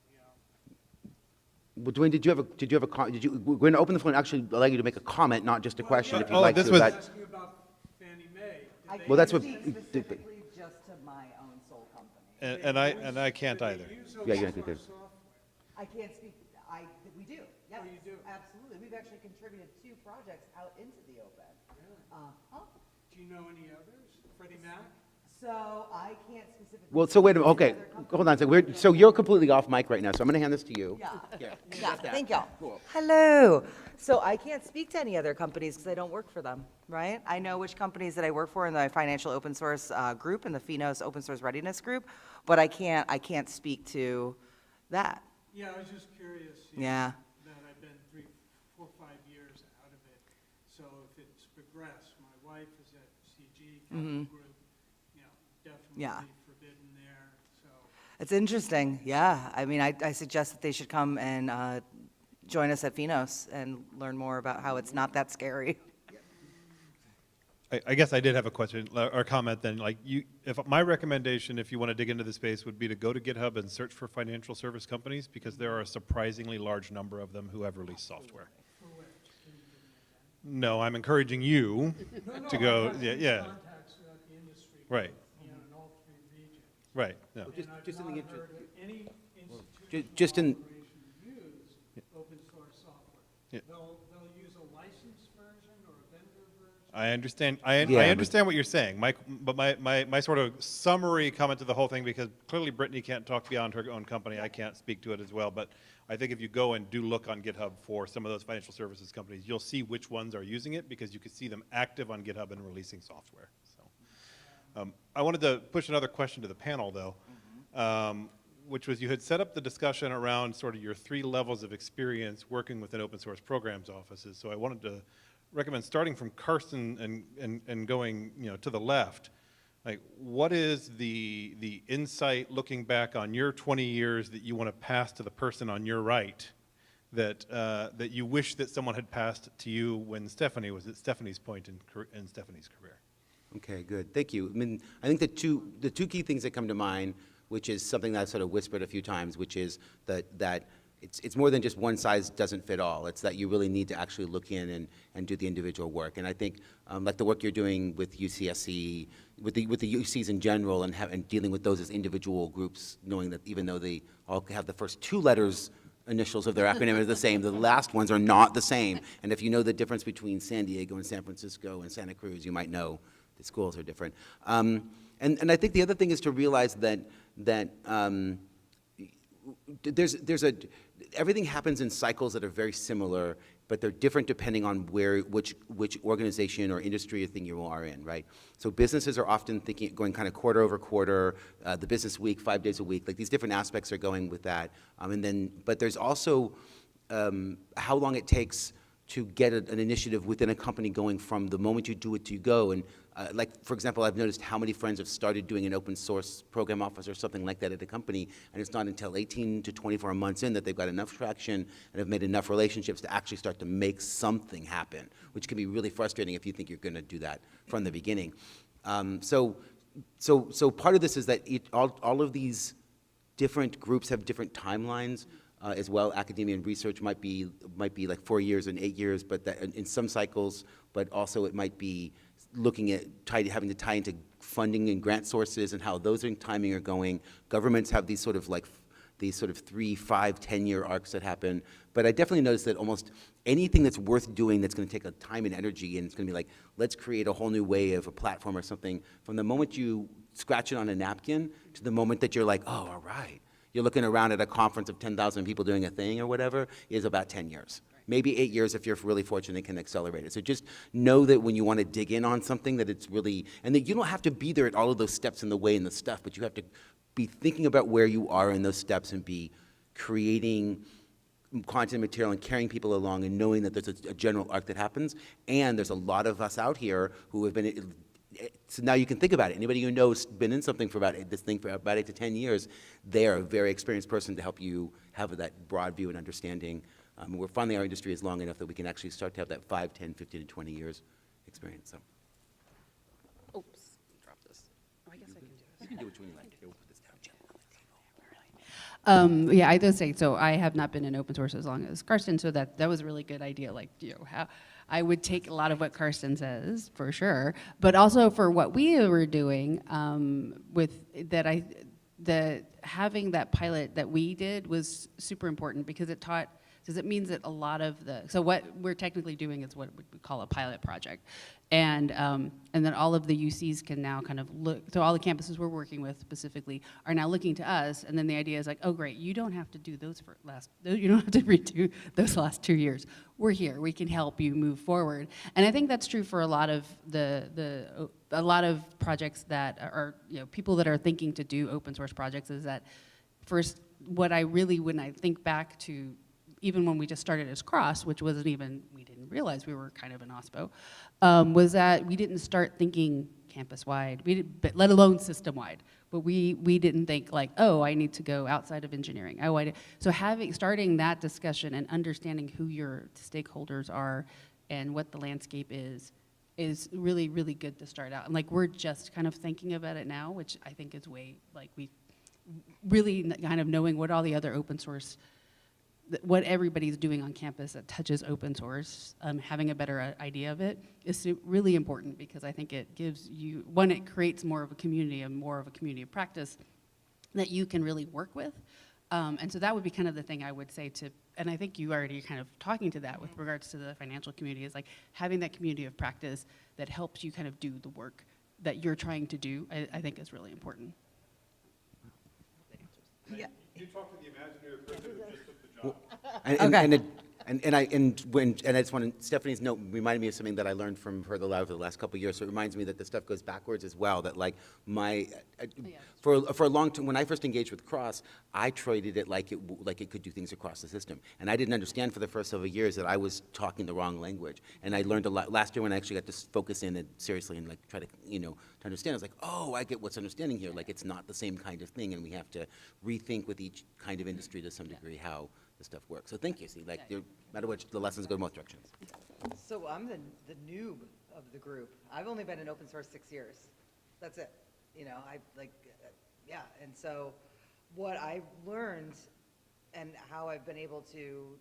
Speaker 1: Well, Dwayne, we're going to open the floor and actually allow you to make a comment, not just a question, if you'd like to.
Speaker 5: this was-
Speaker 1: about-
Speaker 4: asking about Fannie Mae.
Speaker 3: I
Speaker 4: Did they
Speaker 1: Well, that's
Speaker 3: can't
Speaker 1: what-
Speaker 3: speak specifically just to my own sole company.
Speaker 5: And I can't either.
Speaker 4: use
Speaker 1: Yeah,
Speaker 4: open
Speaker 1: yeah,
Speaker 4: source
Speaker 1: good.
Speaker 4: software?
Speaker 3: I can't speak, we do, yes.
Speaker 4: you do?
Speaker 3: Absolutely. We've actually contributed 2 projects out into the open.
Speaker 4: Do you know any others? Freddie Mac?
Speaker 3: So I can't specifically.
Speaker 1: Well, so wait a minute,
Speaker 3: speak to
Speaker 1: okay,
Speaker 3: other companies.
Speaker 1: hold on a second. So you're completely off mic right now, so I'm going to hand this to you.
Speaker 3: Yeah.
Speaker 1: Yeah.
Speaker 3: Yeah, thank y'all.
Speaker 1: Cool.
Speaker 3: Hello. So I can't speak to any other companies because I don't work for them, right? I know which companies that I work for in the financial open source group, in the FINOS Open Source Readiness Group, but I can't speak to that.
Speaker 4: Yeah, I was just curious.
Speaker 3: Yeah.
Speaker 4: That I've been 3, 4, 5 years out of it. So if it's progressed, my wife is at CG Capital Group, definitely
Speaker 3: Yeah.
Speaker 4: forbidden there, so.
Speaker 3: It's interesting, yeah. I mean, I suggest that they should come and join us at FINOS and learn more about how it's not that scary.
Speaker 5: I guess I did have a question or comment then. Like if my recommendation, if you want to dig into the space, would be to go to GitHub and search for financial service companies, because there are a surprisingly large number of them who have released software. No, I'm encouraging you to go. Yeah.
Speaker 4: Contacts throughout the industry
Speaker 5: Right,
Speaker 4: in all 3 regions.
Speaker 5: right, no.
Speaker 1: Just-
Speaker 4: And I've
Speaker 1: just in
Speaker 4: not
Speaker 1: the
Speaker 4: heard of any
Speaker 1: just in-
Speaker 4: institutional operation use open source software.
Speaker 5: Yeah.
Speaker 4: They'll use a licensed version or a vendor version.
Speaker 5: I understand.
Speaker 1: Yeah,
Speaker 5: I
Speaker 1: but-
Speaker 5: understand what you're saying, Mike. But my sort of summary comment to the whole thing, because clearly Brittany can't talk beyond her own company. I can't speak to it as well. But I think if you go and do look on GitHub for some of those financial services companies, you'll see which ones are using it, because you can see them active on GitHub and releasing software. So, I wanted to push another question to the panel, though, which was, you had set up the discussion around sort of your 3 levels of experience working within open source programs offices. So I wanted to recommend starting from Karsten and going, to the left. Like, what is the insight looking back on your 20 years that you want to pass to the person on your right, that that you wish that someone had passed to you when Stephanie was at Stephanie's point in Stephanie's career?
Speaker 1: Okay, good. Thank you. I mean, I think the two key things that come to mind, which is something that I've sort of whispered a few times, which is that it's more than just one size doesn't fit all. It's that you really need to actually look in and do the individual work. And I think like the work you're doing with UCSC, with the UCs in general, and dealing with those as individual groups, knowing that even though they all have the first 2 letters, initials of their acronym are the same, the last ones are not the same. And if you know the difference between San Diego and San Francisco and Santa Cruz, you might know the schools are different. And I think the other thing is to realize that everything happens in cycles that are very similar, but they're different depending on which organization or industry or thing you are in, right? So businesses are often going kind of quarter over quarter, the business week, 5 days a week, like these different aspects are going with that. But there's also how long it takes to get an initiative within a company going from the moment you do it to you go. And like, for example, I've noticed how many friends have started doing an open source program office or something like that at a company, and it's not until 18 to 24 months in that they've got enough traction and have made enough relationships to actually start to make something happen, which can be really frustrating if you think you're going to do that from the beginning. So part of this is that all of these different groups have different timelines. As well, academia and research might be like 4 years and 8 years, but that in some cycles, but also it might be looking at having to tie into funding and grant sources and how those in timing are going. Governments have these sort of 3, 5, 10-year arcs that happen. But I definitely noticed that almost anything that's worth doing that's going to take a time and energy, and it's going to be like, let's create a whole new way of a platform or something, from the moment you scratch it on a napkin to the moment that you're like, oh, all right. You're looking around at a conference of 10,000 people doing a thing or whatever, is about 10 years. Maybe 8 years if you're really fortunate and can accelerate it. So just know that when you want to dig in on something, that it's really, and that you don't have to be there at all of those steps in the way and the stuff, but you have to be thinking about where you are in those steps and be creating content material and carrying people along and knowing that there's a general arc that happens. And there's a lot of us out here who have been, so now you can think about it. Anybody you know has been in something for about 8 to 10 years, they are a very experienced person to help you have that broad view and understanding. We're finally, our industry is long enough that we can actually start to have that 5, 10, 15, and 20 years experience. So.
Speaker 2: Oops, drop this. Oh, I guess I can do it.
Speaker 1: You can do which one you like. Here, we'll put this down.
Speaker 2: Yeah, I just say, so I have not been in open source as long as Karsten, so that was a really good idea. Like, how I would take a lot of what Karsten says, for sure, but also for what we were doing with that, having that pilot that we did was super important, because it means that a lot of so what we're technically doing is what we call a pilot project. And then all of the UCs can now kind of look, so all the campuses we're working with specifically are now looking to us, and then the idea is like, oh great, you don't have to do you don't have to redo those last 2 years. We're here, we can help you move forward. And I think that's true for a lot of a lot of projects that are, people that are thinking to do open source projects, is that first, when I think back to even when we just started as Cross, which wasn't even, we didn't realize we were kind of an OSPO, was that we didn't start thinking campus-wide, but let alone system-wide. But we didn't think like, oh, I need to go outside of engineering. So starting that discussion and understanding who your stakeholders are and what the landscape is really, really good to start out. And like, we're just kind of thinking about it now, which I think is we really kind of knowing what all the other open source what everybody's doing on campus that touches open source, having a better idea of it is really important, because I think it gives you, one, it creates more of a community of practice that you can really work with. And so that would be kind of the thing I would say to, and I think you already kind of talking to that with regards to the financial community, is like having that community of practice that helps you kind of do the work that you're trying to do, I think is really important.
Speaker 3: Yeah.
Speaker 5: You talk to the imaginary person who just took the job.
Speaker 1: And I just want to, Stephanie's note reminded me of something that I learned from her over the last couple of years. So it reminds me that the stuff goes backwards as well. That like for a long time, when I first engaged with Cross, I treated it like it could do things across the system, and I didn't understand for the first several years that I was talking the wrong language. And I learned a lot last year when I actually got to focus in and seriously and like try to to understand. I was like, oh, I get what's understanding here. Like it's not the same kind of thing, and we have to rethink with each kind of industry to some degree how the stuff works. So thank you. See, like, no matter which, the lessons go in both directions.
Speaker 3: So I'm the noob of the group. I've only been in open source 6 years. That's it. Yeah. And so what I've learned and how I've been able to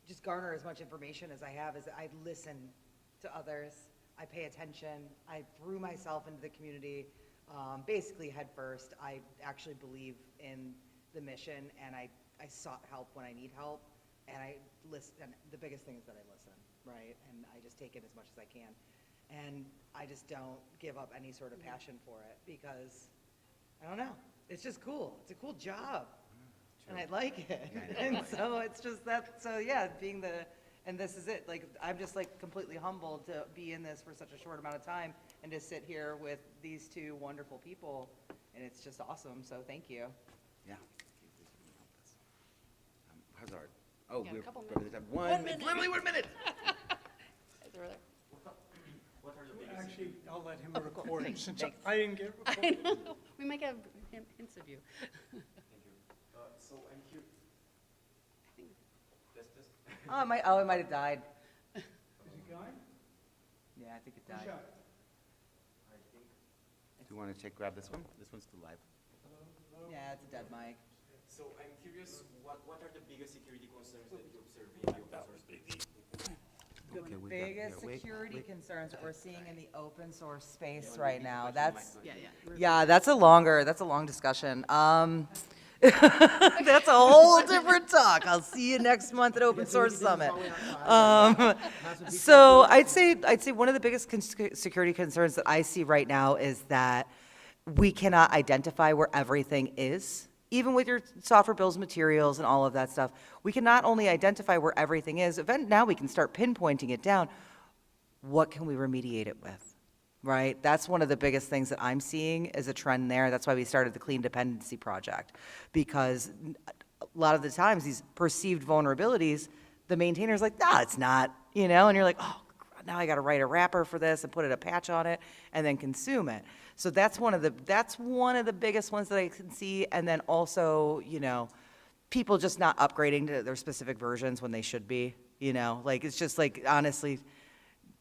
Speaker 3: just garner as much information as I have is that I listen to others. I pay attention. I threw myself into the community, basically head first. I actually believe in the mission, and I sought help when I need help, and I listen. And the biggest thing is that I listen, right? And I just take in as much as I can, and I just don't give up any sort of passion for it, because I don't know. It's just cool. It's a cool job, and I like it. And so it's just that. So yeah, and this is it. Like I'm just like completely humbled to be in this for such a short amount of time, and to sit here with these two wonderful people, and it's just awesome. So thank you.
Speaker 1: Yeah. Hazard. Oh,
Speaker 2: got a
Speaker 1: we're
Speaker 2: couple
Speaker 1: running out of time. 1 minute. Literally 1 minute.
Speaker 4: Actually, I'll let him record
Speaker 3: Thanks.
Speaker 4: since
Speaker 3: Thanks.
Speaker 4: I didn't get
Speaker 2: I
Speaker 4: recorded.
Speaker 2: know, we might have hints of you.
Speaker 6: So I'm here.
Speaker 3: Oh, it might have died.
Speaker 4: Is he going?
Speaker 3: Yeah, I think it died.
Speaker 4: Shut.
Speaker 1: Do you want to grab this one? This one's still live.
Speaker 3: Yeah, it's a dead mic.
Speaker 6: So I'm curious, what are the biggest security concerns that you observe in the open source space?
Speaker 3: The
Speaker 1: Okay, we got-
Speaker 3: biggest
Speaker 1: yeah, wait,
Speaker 3: security
Speaker 1: wait.
Speaker 3: concerns that we're seeing in the open source space right now, that's,
Speaker 2: Yeah.
Speaker 3: that's a long discussion. That's a whole different talk. I'll see you next month at Open Source Summit. So I'd say one of the biggest security concerns that I see right now is that we cannot identify where everything is. Even with your software bills of materials and all of that stuff, we can not only identify where everything is, now we can start pinpointing it down. What can we remediate it with? Right? That's one of the biggest things that I'm seeing is a trend there. That's why we started the Clean Dependency Project, because a lot of the times these perceived vulnerabilities, the maintainer's like, no, it's not, and you're like, oh, now I got to write a wrapper for this and put a patch on it and then consume it. So that's one of the biggest ones that I can see. And then also, people just not upgrading to their specific versions when they should be, like, it's just like, honestly,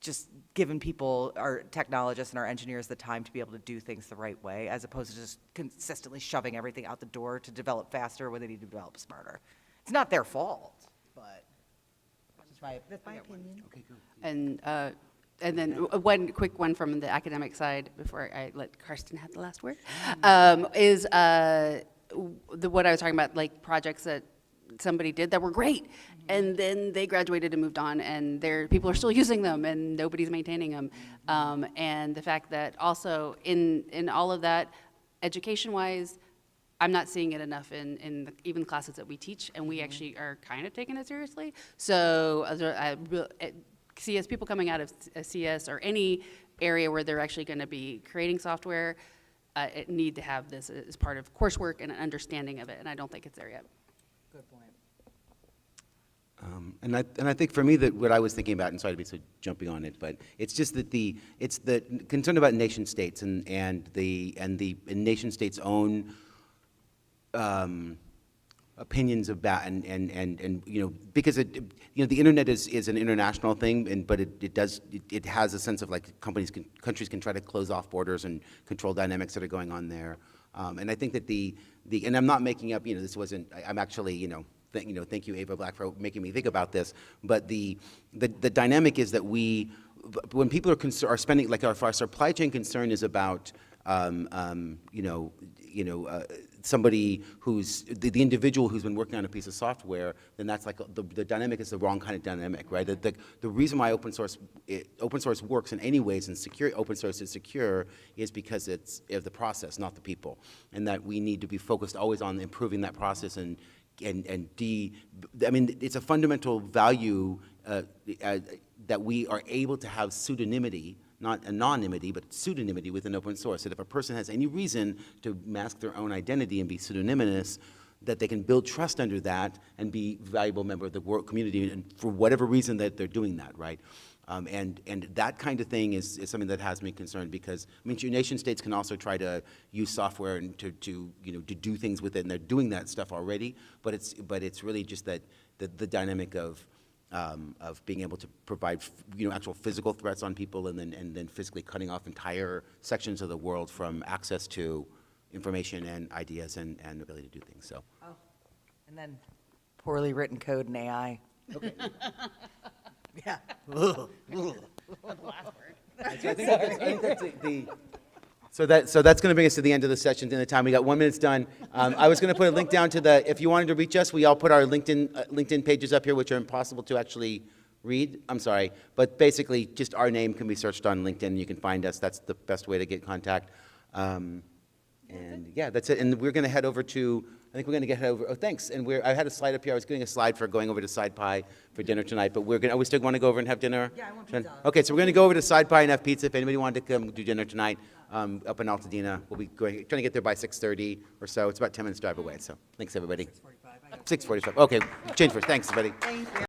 Speaker 3: just giving people, our technologists and our engineers, the time to be able to do things the right way, as opposed to just consistently shoving everything out the door to develop faster when they need to develop smarter. It's not their fault, but that's my opinion.
Speaker 1: Okay, go.
Speaker 2: And then one quick one from the academic side before I let Karsten have the last word, is what I was talking about, like projects that somebody did that were great, and then they graduated and moved on, and people are still using them, and nobody's maintaining them. And the fact that also in all of that, education-wise, I'm not seeing it enough in even the classes that we teach, and we actually are kind of taking it seriously. So CS, people coming out of CS or any area where they're actually going to be creating software, need to have this as part of coursework and an understanding of it, and I don't think it's there yet.
Speaker 3: Good point.
Speaker 1: And I think for me that what I was thinking about, and sorry to be so jumping on it, but it's just that it's the concern about nation states and the nation states' own opinions about and because the internet is an international thing, but it has a sense of like countries can try to close off borders and control dynamics that are going on there, and I think that and I'm not making up, this wasn't, I'm actually thank you, Ava Black, for making me think about this. But the dynamic is that when people are spending, like our supply chain concern is about, somebody who's, the individual who's been working on a piece of software, then that's like, the dynamic is the wrong kind of dynamic, right? The reason why open source works in any ways and open source is secure is because it's the process, not the people. And that we need to be focused always on improving that process I mean, it's a fundamental value that we are able to have pseudonymity, not anonymity, but pseudonymity within open source. That if a person has any reason to mask their own identity and be pseudonymous, that they can build trust under that and be a valuable member of the work community, and for whatever reason that they're doing that, right? And that kind of thing is something that has me concerned, because, I mean, nation states can also try to use software and to do things with it, and they're doing that stuff already, but it's really just that the dynamic of being able to provide, actual physical threats on people, and then physically cutting off entire sections of the world from access to information and ideas and ability to do things. So.
Speaker 3: Oh, and then poorly written code and AI.
Speaker 1: Okay.
Speaker 3: Yeah.
Speaker 1: So I think that's So that's going to bring us to the end of the session in the time. We got 1 minute done. I was going to put a link down to if you wanted to reach us, we all put our LinkedIn pages up here, which are impossible to actually read. I'm sorry. But basically, just our name can be searched on LinkedIn. You can find us. That's the best way to get contact. And yeah, that's it. And we're going to head over to, I think we're going to head over, oh, thanks. And I had a slide up here. I was getting a slide for going over to Side Pie for dinner tonight, but we still want to go over and have dinner?
Speaker 3: Yeah, I want pizza.
Speaker 1: Okay, so we're going to go over to Side Pie and have pizza. If anybody wanted to come do dinner tonight, up in Altadena, we'll be trying to get there by 6:30 or so. It's about 10 minutes drive away, so thanks, everybody. 6:45. 6:45, okay, change first. Thanks, everybody.
Speaker 3: Thank you.